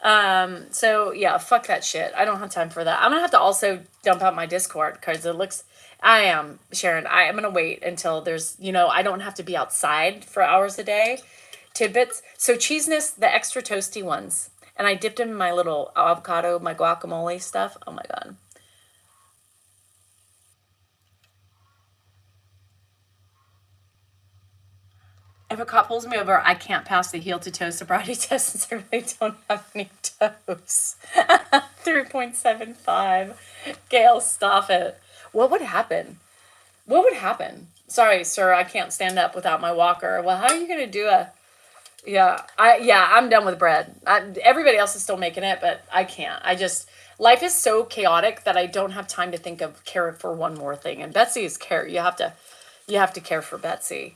So yeah, fuck that shit. I don't have time for that. I'm gonna have to also dump out my Discord because it looks. I am Sharon. I am gonna wait until there's I don't have to be outside for hours a day. Tidbits. So cheesiness, the extra toasty ones, and I dipped them in my little avocado, my guacamole stuff. Oh my god. If a cop pulls me over, I can't pass the heel to toe sobriety test since I really don't have any toes. 3.75. Gail, stop it. What would happen? What would happen? Sorry, sir, I can't stand up without my walker. Well, how are you going to do a... Yeah, I'm done with bread. Everybody else is still making it, but I can't. Life is so chaotic that I don't have time to think of care for one more thing. And Betsy is care. You have to care for Betsy.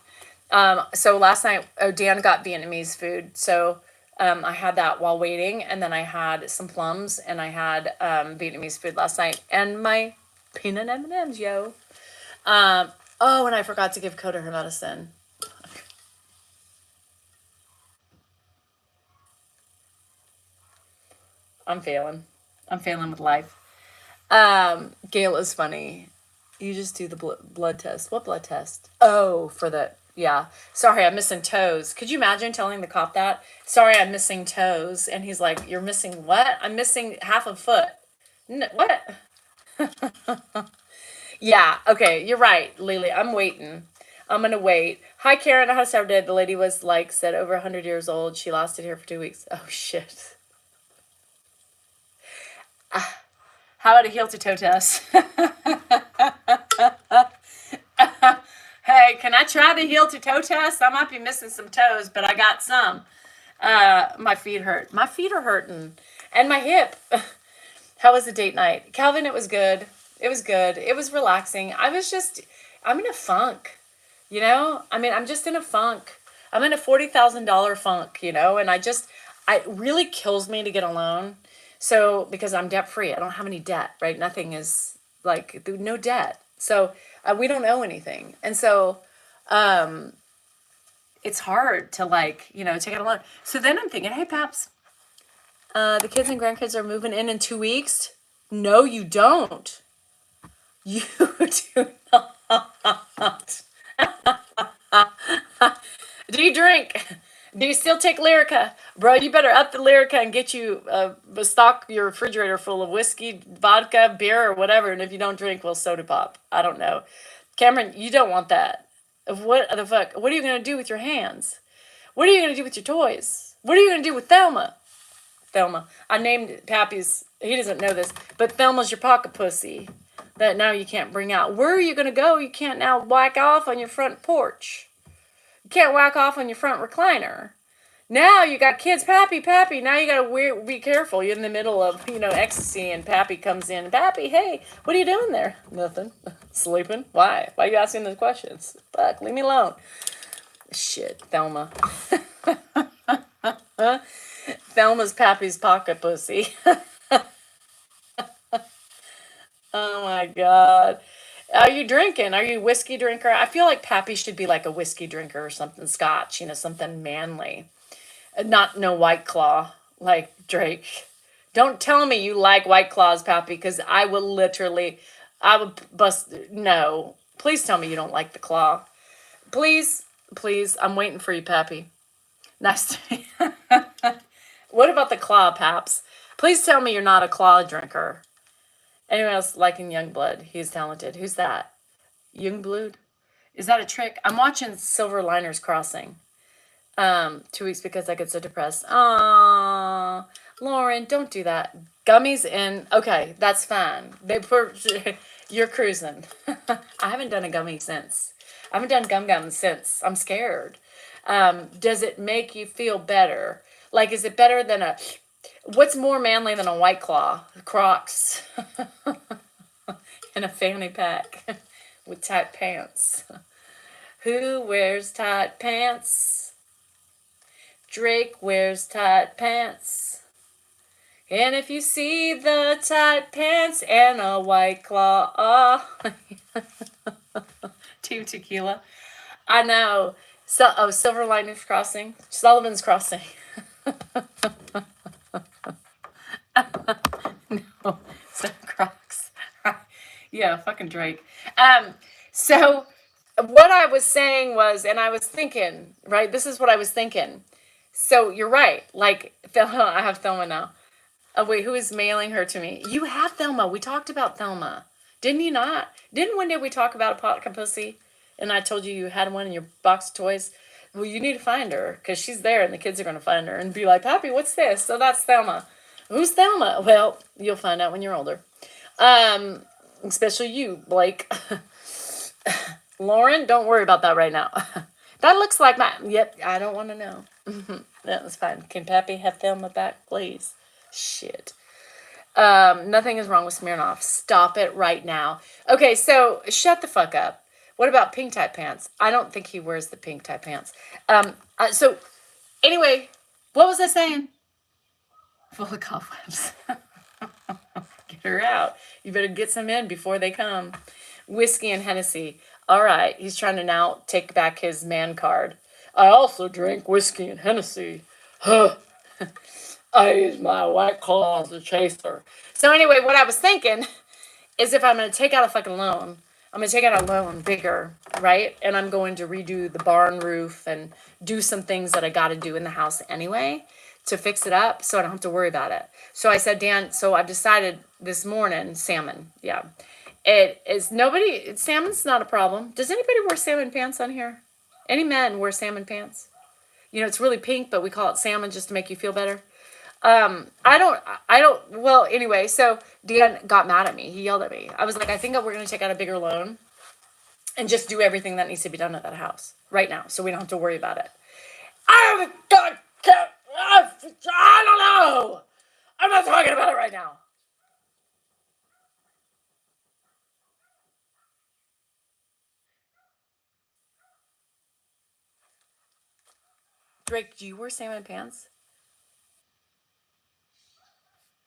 So last night, Dan got Vietnamese food. So I had that while waiting. And then I had some plums and I had Vietnamese food last night. And my peanut M&Ms, yo. Oh, and I forgot to give Coda her medicine. I'm failing. I'm failing with life. Gail is funny. You just do the blood test. What blood test? Oh, for the... Yeah. Sorry, I'm missing toes. Could you imagine telling the cop that? Sorry, I'm missing toes. And he's like, you're missing what? I'm missing half a foot. What? Yeah. Okay. You're right, Lily. I'm waiting. I'm going to wait. Hi, Karen. I had a Saturday. The lady was said over 100 years old. She lasted here for 2 weeks. Oh, shit. How about a heel to toe test? Hey, can I try the heel to toe test? I might be missing some toes, but I got some. My feet hurt. My feet are hurting. And my hip. How was the date night? Calvin, it was good. It was good. It was relaxing. I'm in a funk. I'm just in a funk. I'm in a $40,000 funk, and it really kills me to get a loan. So, because I'm debt free, I don't have any debt, right? Nothing is no debt. So, we don't owe anything. And so, it's hard to take out a loan. So then I'm thinking, hey, Paps, the kids and grandkids are moving in 2 weeks. No, you don't. You do not. Do you drink? Do you still take Lyrica? Bro, you better up the Lyrica and get you stock your refrigerator full of whiskey, vodka, beer, or whatever. And if you don't drink, well, soda pop. I don't know. Cameron, you don't want that. What the fuck? What are you going to do with your hands? What are you going to do with your toys? What are you going to do with Thelma? Thelma. I named Pappy's, he doesn't know this, but Thelma's your pocket pussy that now you can't bring out. Where are you going to go? You can't now whack off on your front porch. You can't whack off on your front recliner. Now you got kids, Pappy, now you got to be careful. You're in the middle of, ecstasy and Pappy comes in. Pappy, hey, what are you doing there? Nothing. Sleeping. Why? Why are you asking those questions? Fuck, leave me alone. Shit, Thelma. Thelma's Pappy's pocket pussy. Oh my God. Are you drinking? Are you a whiskey drinker? I feel like Pappy should be like a whiskey drinker or something, scotch, something manly. Not no White Claw like Drake. Don't tell me you like White Claws, Pappy, because I would bust. No. Please tell me you don't like the claw. Please, I'm waiting for you, Pappy. Nice to meet you. What about the claw, Paps? Please tell me you're not a claw drinker. Anyone else liking Youngblood? He's talented. Who's that? Youngblood? Is that a trick? I'm watching Silver Liners Crossing. 2 weeks because I get so depressed. Aww. Lauren, don't do that. Gummies in. Okay, that's fine. You're cruising. I haven't done a gummy since. I haven't done gum since. I'm scared. Does it make you feel better? Is it better than what's more manly than a White Claw? Crocs. And a fanny pack with tight pants. Who wears tight pants? Drake wears tight pants. And if you see the tight pants and a White Claw, Team Tequila. I know. So, oh, Silver Linings Crossing. Sullivan's Crossing. No, so Crocs. Yeah, fucking Drake. So what I was saying was, and I was thinking, right? This is what I was thinking. So you're right. Like, I have Thelma now. Oh, wait, who is mailing her to me? You have Thelma. We talked about Thelma. Didn't you not? Didn't one day we talk about a pocket pussy? And I told you had one in your box of toys? Well, you need to find her because she's there and the kids are going to find her and be like, Pappy, what's this? So that's Thelma. Who's Thelma? Well, you'll find out when you're older. Especially you, Blake. Lauren, don't worry about that right now. That looks like my... Yep, I don't want to know. That was fine. Can Pappy have Thelma back, please? Shit. Nothing is wrong with Smirnoff. Stop it right now. Okay, so shut the fuck up. What about pink tie pants? I don't think he wears the pink tie pants. So anyway, what was I saying? Full of cobwebs. Get her out. You better get some in before they come. Whiskey and Hennessy. All right, he's trying to now take back his man card. I also drink whiskey and Hennessy. Huh. I use my White Claw as a chaser. So anyway, what I was thinking is if I'm going to take out a fucking loan, I'm going to take out a loan bigger, right? And I'm going to redo the barn roof and do some things that I got to do in the house anyway to fix it up so I don't have to worry about it. So I said, Dan, so I've decided this morning, salmon, yeah. Salmon's not a problem. Does anybody wear salmon pants on here? Any men wear salmon pants? You know, it's really pink, but we call it salmon just to make you feel better. Well, anyway, so Dan got mad at me. He yelled at me. I was like, I think we're going to take out a bigger loan and just do everything that needs to be done at that house right now so we don't have to worry about it. I don't know. I'm not talking about it right now. Drake, do you wear salmon pants?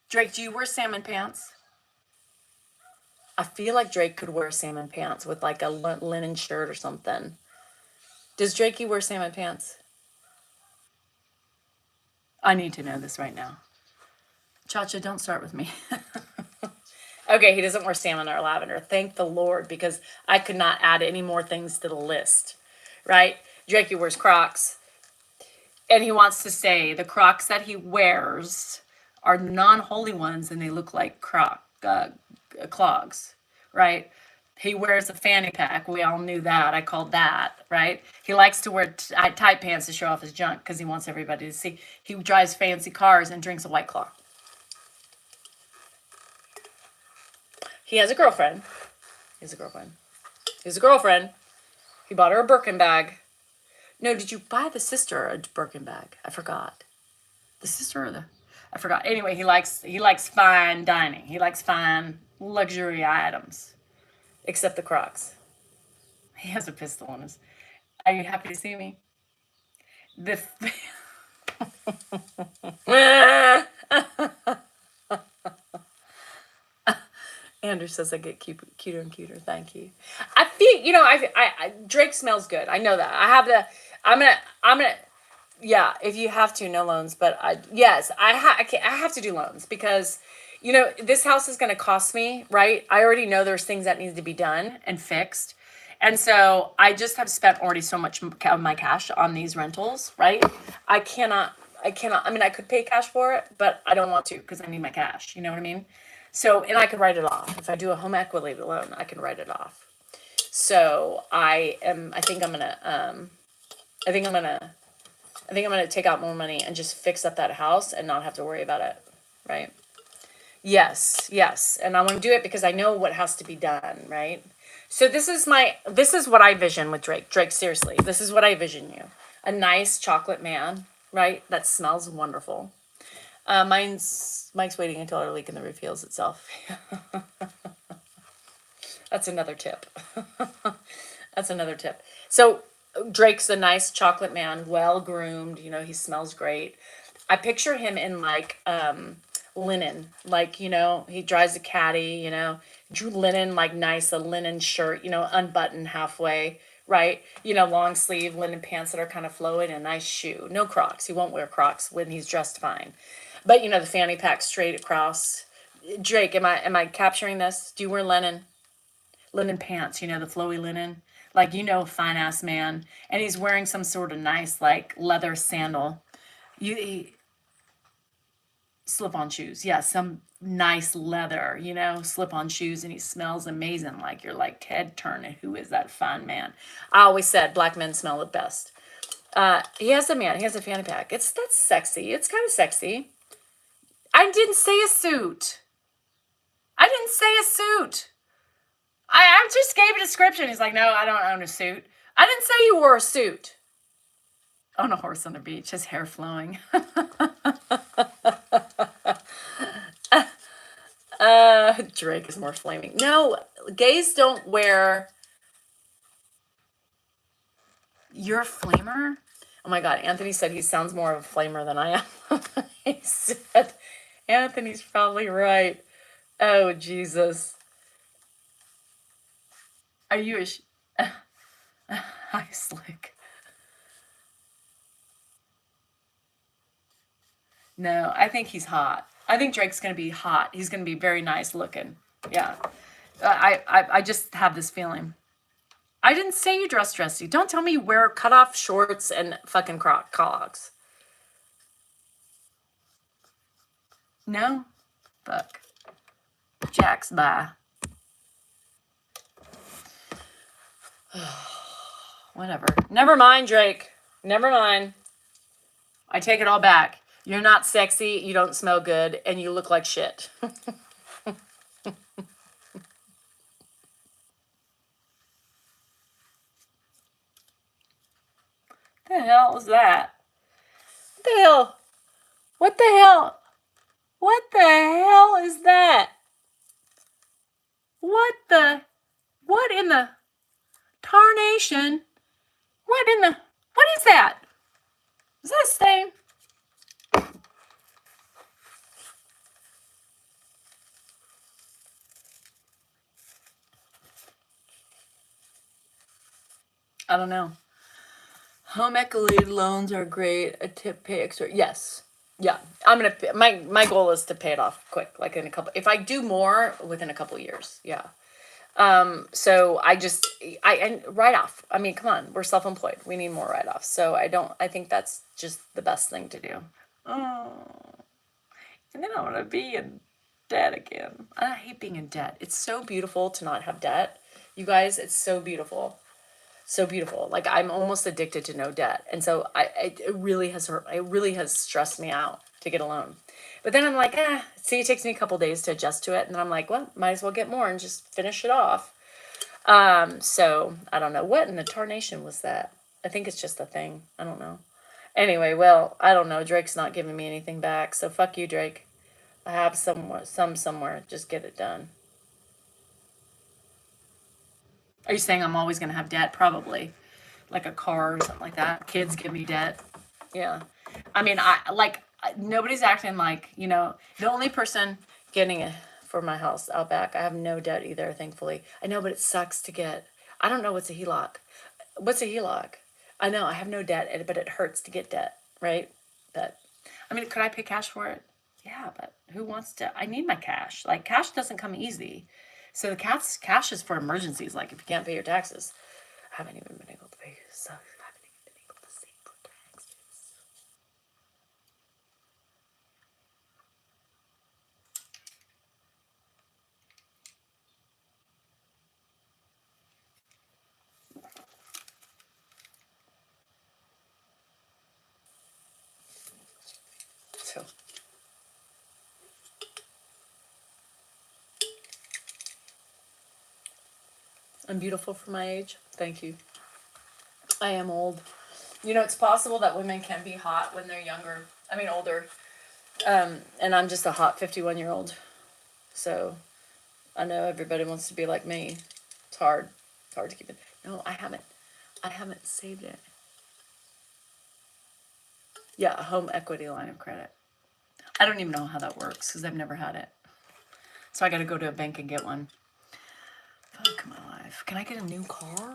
Drake, do you wear salmon pants? I feel like Drake could wear salmon pants with like a linen shirt or something. Does Drakey wear salmon pants? I need to know this right now. Cha-Cha, don't start with me. Okay, he doesn't wear salmon or lavender. Thank the Lord, because I could not add any more things to the list, right? Drakey wears Crocs, and he wants to say the Crocs that he wears are non-holy ones, and they look like clogs, right? He wears a fanny pack. We all knew that. I called that, right? He likes to wear tight pants to show off his junk because he wants everybody to see. He drives fancy cars and drinks a White Claw. He has a girlfriend. He has a girlfriend. He bought her a Birkin bag. No, did you buy the sister a Birkin bag? I forgot. The sister or the... I forgot. Anyway, he likes fine dining. He likes fine luxury items. Except the Crocs. He has a pistol on his... Are you happy to see me? Andrew says I get cuter and cuter. Thank you. I feel, Drake smells good. I know that. I'm gonna, yeah, if you have to, no loans. But I have to do loans because, this house is going to cost me, right? I already know there's things that need to be done and fixed. And so I just have spent already so much of my cash on these rentals, right? I could pay cash for it, but I don't want to because I need my cash. You know what I mean? So, and I could write it off. If I do a home equity loan, I can write it off. So I think I'm gonna take out more money and just fix up that house and not have to worry about it, right? Yes. And I want to do it because I know what has to be done, right? So this is what I vision with Drake. Drake, seriously, this is what I vision you. A nice chocolate man, right? That smells wonderful. Mike's waiting until our leak in the roof heals itself. That's another tip. So Drake's a nice chocolate man, well groomed. He smells great. I picture him in like linen, like he drives a caddy. Linen, like nice, a linen shirt, unbuttoned halfway, right? You know, long sleeve linen pants that are kind of flowing, and a nice shoe. No Crocs. He won't wear Crocs when he's dressed fine. But you know, the fanny pack straight across. Drake, am I capturing this? Do you wear linen pants? You know, the flowy linen, like, you know, fine ass man, and he's wearing some sort of nice like leather sandal. Slip on shoes, yeah, some nice leather, you know, slip on shoes, and he smells amazing. Like, you're like, Ted Turner, who is that fine man? I always said black men smell the best. He has a fanny pack. That's sexy. It's kind of sexy. I didn't say a suit. I didn't say a suit. I just gave a description. He's like, no, I don't own a suit. I didn't say you wore a suit. On a horse on the beach, his hair flowing. Drake is more flaming. No, gays don't wear. You're a flamer? Oh my God, Anthony said he sounds more of a flamer than I am. He said, Anthony's probably right. Oh, Jesus. Are you a hi, Slick. No, I think he's hot. I think Drake's going to be hot. He's going to be very nice looking. Yeah. I just have this feeling. I didn't say you dress dressy. Don't tell me you wear cutoff shorts and fucking clogs. No? Fuck. Jack's bye. Whatever. Never mind, Drake. Never mind. I take it all back. You're not sexy, you don't smell good, and you look like shit. The hell is that? What the hell? What the hell? What the hell is that? What in the tarnation? What is that? Is that a stain? I don't know. Home equity loans are great. A tip, pay extra. Yes. Yeah. I'm going to, my goal is to pay it off quick, like in a couple, if I do more within a couple years. Yeah. So I write off. I mean, come on, we're self-employed. We need more write-offs. So I think that's just the best thing to do. Oh, and then I want to be in debt again. I hate being in debt. It's so beautiful to not have debt. You guys, it's so beautiful. So beautiful. Like, I'm almost addicted to no debt. And so it really has hurt. It really has stressed me out to get a loan. But then I'm like, see, it takes me a couple days to adjust to it. And then I'm like, well, might as well get more and just finish it off. So I don't know. What in the tarnation was that? I think it's just a thing. I don't know. Anyway, well, I don't know. Drake's not giving me anything back. So fuck you, Drake. I have somewhere. Just get it done. Are you saying I'm always going to have debt? Probably. Like a car or something like that. Kids give me debt. Yeah. I mean, nobody's acting like, you know, the only person getting it for my house out back, I have no debt either, thankfully. I know, but it sucks to get. I don't know what's a HELOC. What's a HELOC? I know, I have no debt, but it hurts to get debt, right? But, I mean, could I pay cash for it? Yeah, but who wants to? I need my cash. Like, cash doesn't come easy. So the cash is for emergencies, like if you can't pay your taxes. I haven't even been able to pay, so I haven't even been able to save for taxes. So I'm beautiful for my age. Thank you. I am old. You know, it's possible that women can be hot when they're younger. I mean, older. And I'm just a hot 51-year-old. So I know everybody wants to be like me. It's hard. It's hard to keep it. No, I haven't saved it. Yeah, a home equity line of credit. I don't even know how that works because I've never had it. So I got to go to a bank and get one. Fuck my life. Can I get a new car?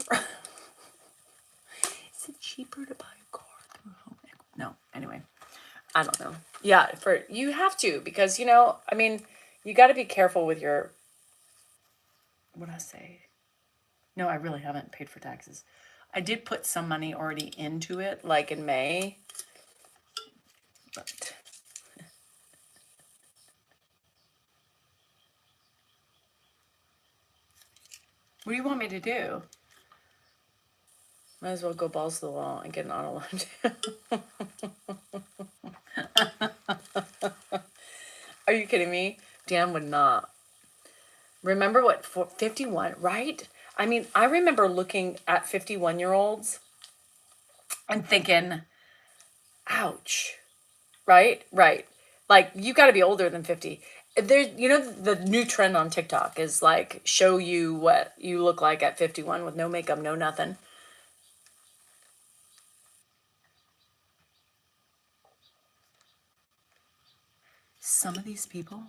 cheaper to buy a car through home equity. No, anyway, I don't know. Yeah, you have to, because I mean, you got to be careful with your. What I say? No, I really haven't paid for taxes. I did put some money already into it, like in May. But what do you want me to do? Might as well go balls to the wall and get an auto loan. Are you kidding me? Dan would not. Remember what, 51, right? I mean, I remember looking at 51-year-olds and thinking, ouch, right? Right. Like, you got to be older than 50. There, the new trend on TikTok is like, show you what you look like at 51 with no makeup, no nothing. Some of these people,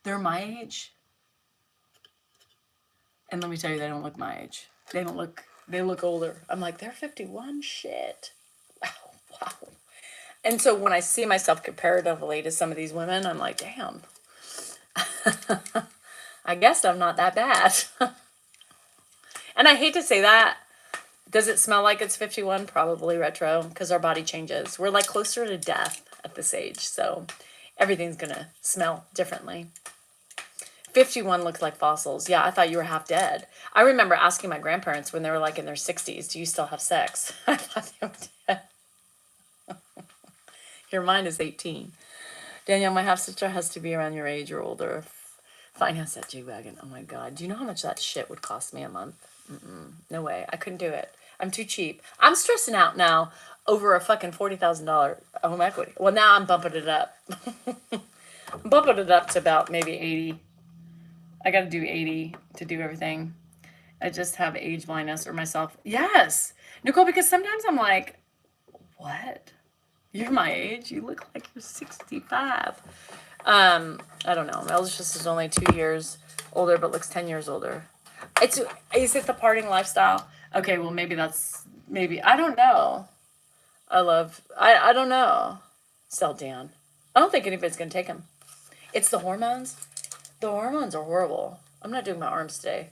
they're my age. And let me tell you, they don't look my age. They look older. I'm like, they're 51? Shit. Wow. And so when I see myself comparatively to some of these women, I'm like, damn. I guess I'm not that bad. And I hate to say that. Does it smell like it's 51? Probably retro, because our body changes. We're like closer to death at this age. So everything's going to smell differently. 51 looks like fossils. Yeah, I thought you were half dead. I remember asking my grandparents when they were like in their 60s, do you still have sex? I thought they were dead. Your mind is 18. Danielle, my half-sister has to be around your age or older. Finance that G-Wagon. Oh my God. Do you know how much that shit would cost me a month? No way. I couldn't do it. I'm too cheap. I'm stressing out now over a fucking $40,000 home equity. Well, now I'm bumping it up. I'm bumping it up to about maybe 80. I got to do 80 to do everything. I just have age blindness or myself. Yes. Nicole, because sometimes I'm like, what? You're my age? You look like you're 65. I don't know. My oldest sister's only 2 years older, but looks 10 years older. Is it the partying lifestyle? Okay, well, maybe I don't know. I don't know. Sell Dan. I don't think anybody's going to take him. It's the hormones. The hormones are horrible. I'm not doing my arms today.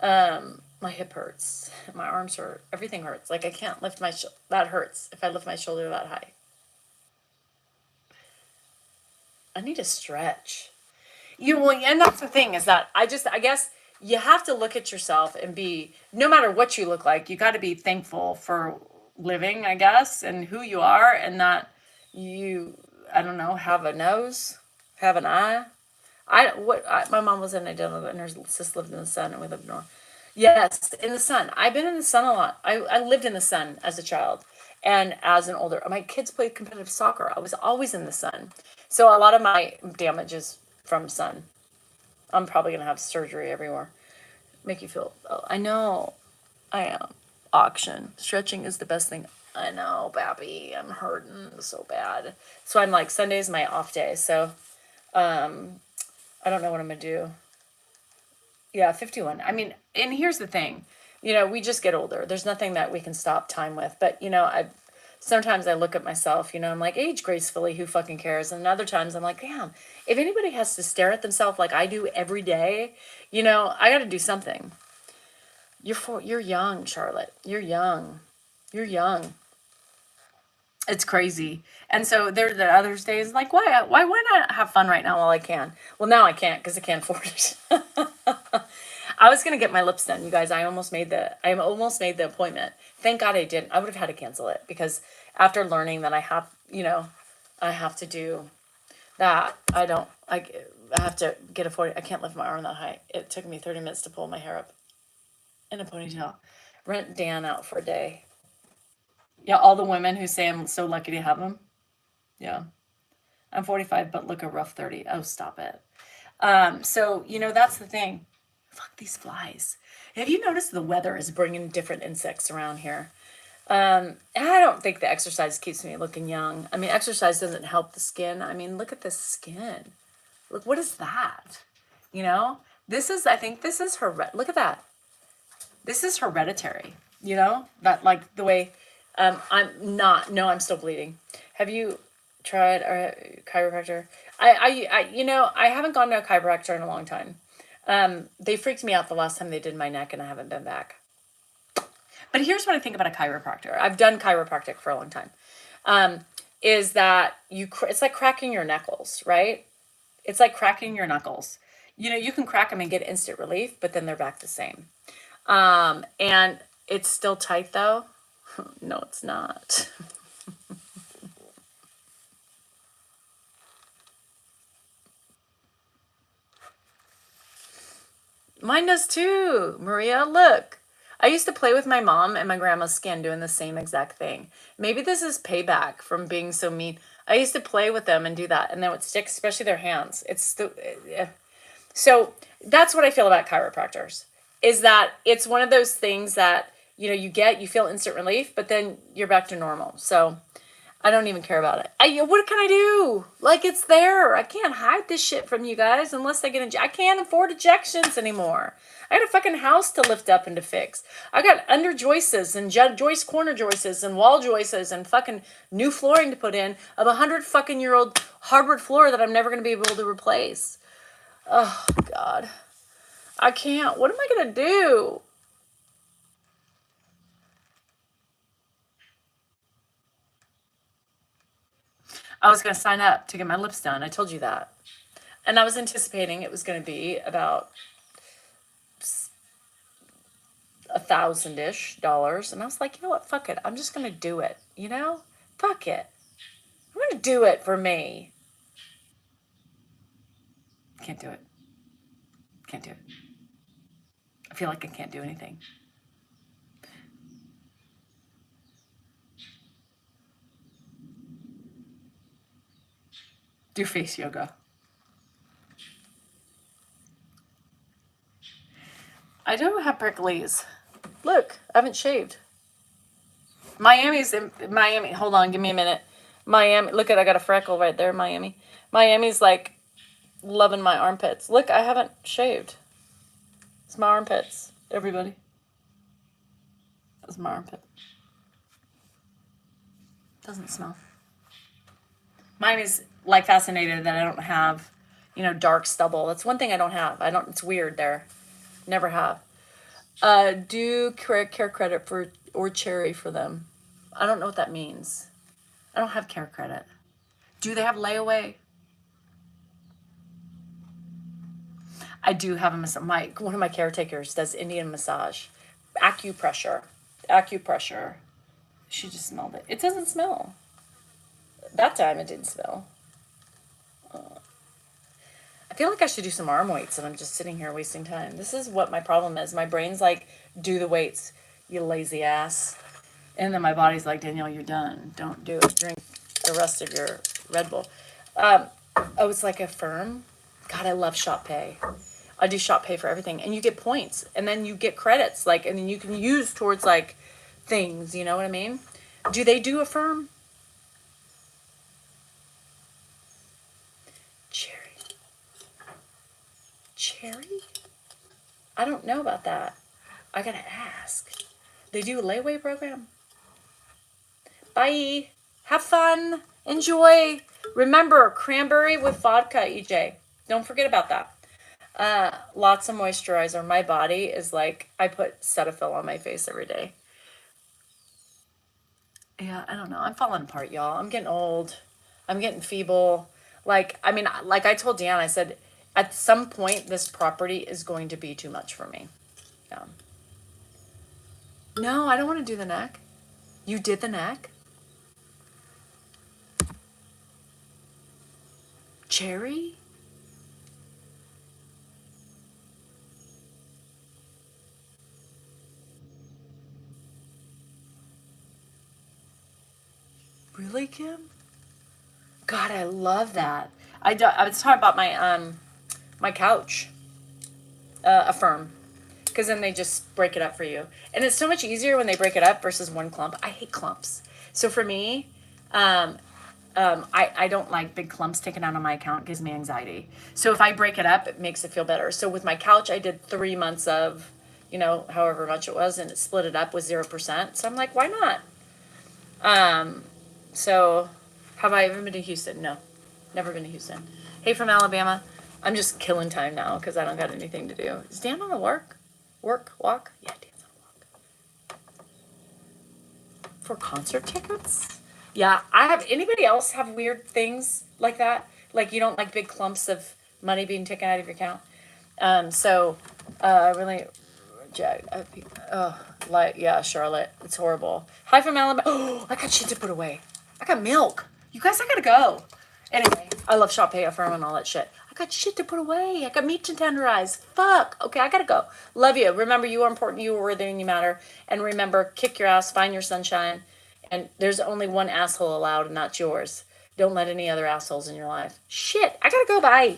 My hip hurts. My arms hurt. Everything hurts. Like I can't lift that hurts if I lift my shoulder that high. I need to stretch. And that's the thing is that I guess you have to look at yourself and no matter what you look like, you got to be thankful for living, I guess, and who you are, and that I don't know, have a nose, have an eye. My mom was in Idaho and her sister lived in the sun and we lived north. Yes, in the sun. I've been in the sun a lot. I lived in the sun as a child and as an older. My kids played competitive soccer. I was always in the sun. So a lot of my damage is from sun. I'm probably going to have surgery everywhere. Make you feel, I know, I am. Auction. Stretching is the best thing. I know, Babby. I'm hurting so bad. So I'm like, Sunday's my off day. So, I don't know what I'm going to do. Yeah, 51. I mean, and here's the thing. We just get older. There's nothing that we can stop time with. But, sometimes I look at myself, I'm like, age gracefully, who fucking cares? And other times I'm like, damn, if anybody has to stare at themselves like I do every day, I got to do something. You're young, Charlotte. You're young. You're young. It's crazy. And so there are the other days like, why not have fun right now while I can? Well, now I can't because I can't afford it. I was going to get my lips done, you guys. I almost made the appointment. Thank God I didn't. I would have had to cancel it because after learning that I have to do that, I have to get a 40. I can't lift my arm that high. It took me 30 minutes to pull my hair up in a ponytail. Rent Dan out for a day. Yeah, all the women who say I'm so lucky to have him. Yeah. I'm 45, but look a rough 30. Oh, stop it. So, that's the thing. Fuck these flies. Have you noticed the weather is bringing different insects around here? I don't think the exercise keeps me looking young. I mean, exercise doesn't help the skin. I mean, look at this skin. Look, what is that? I think this is look at that. This is hereditary. You know, that like the way I'm not. No, I'm still bleeding. Have you tried a chiropractor? You know, I haven't gone to a chiropractor in a long time. They freaked me out the last time they did my neck, and I haven't been back. But here's what I think about a chiropractor. I've done chiropractic for a long time. Is that it's like cracking your knuckles, right? It's like cracking your knuckles. You know, you can crack them and get instant relief, but then they're back the same. And it's still tight though. No, it's not. Mine does too, Maria. Look. I used to play with my mom and my grandma's skin doing the same exact thing. Maybe this is payback from being so mean. I used to play with them and do that, and then it would stick, especially their hands. So that's what I feel about chiropractors, is that it's one of those things that, you know, you feel instant relief, but then you're back to normal. So I don't even care about it. What can I do? Like, it's there. I can't hide this shit from you guys unless I get I can't afford ejections anymore. I got a fucking house to lift up and to fix. I got under joists and joist corner joists and wall joists and fucking new flooring to put in of 100 fucking year old hardwood floor that I'm never going to be able to replace. Oh, God. I can't. What am I going to do? I was going to sign up to get my lips done. I told you that. And I was anticipating it was going to be about $1,000-ish. And I was like, you know what? Fuck it. I'm just going to do it. You know? Fuck it. I'm going to do it for me. Can't do it. Can't do it. I feel like I can't do anything. Do face yoga. I don't have pricklies. Look, I haven't shaved. Miami's in Miami. Hold on, give me a minute. Miami, look at, I got a freckle right there, Miami. Miami's like loving my armpits. Look, I haven't shaved. It's my armpits, everybody. That's my armpit. Doesn't smell. Miami's like fascinated that I don't have, you know, dark stubble. That's one thing I don't have. It's weird there. Never have. Do care credit for, or cherry for them. I don't know what that means. I don't have care credit. Do they have layaway? I do have a massage. One of my caretakers does Indian massage. Acupressure. She just smelled it. It doesn't smell. That time it didn't smell. I feel like I should do some arm weights and I'm just sitting here wasting time. This is what my problem is. My brain's like, do the weights, you lazy ass. And then my body's like, Danielle, you're done. Don't do it. Drink the rest of your Red Bull. It's like a firm. God, I love Shop Pay. I do Shop Pay for everything. And you get points. And then you get credits. Like, and then you can use towards like things. You know what I mean? Do they do a firm? Cherry? I don't know about that. I gotta ask. They do a layaway program? Bye. Have fun. Enjoy. Remember, cranberry with vodka, EJ. Don't forget about that. Lots of moisturizer. My body is like, I put Cetaphil on my face every day. Yeah, I don't know. I'm falling apart, y'all. I'm getting old. I'm getting feeble. Like I told Dan, I said, at some point, this property is going to be too much for me. Yeah. No, I don't want to do the neck. You did the neck? Cherry? Really, Kim? God, I love that. I was talking about my couch, Affirm, because then they just break it up for you, and it's so much easier when they break it up versus one clump. I hate clumps. So for me, I don't like big clumps taken out on my account. It gives me anxiety. So if I break it up, it makes it feel better. So with my couch, I did 3 months of however much it was, and it split it up with 0%. So I'm like, why not? So have I ever been to Houston? No, never been to Houston. Hey, from Alabama. I'm just killing time now because I don't got anything to do. Is Dan on a walk? Yeah, Dan's on a walk. For concert tickets? Yeah, anybody else have weird things like that? Like you don't like big clumps of money being taken out of your account? Really, Charlotte, it's horrible. Hi from Alabama. Oh, I got shit to put away. I got milk. You guys, I gotta go. Anyway, I love Shop Pay Affirm and all that shit. I got shit to put away. I got meat to tenderize. Fuck. Okay, I gotta go. Love you. Remember, you are important. You are worthy, and you matter. And remember, kick your ass, find your sunshine. And there's only one asshole allowed, and that's yours. Don't let any other assholes in your life. Shit, I gotta go. Bye.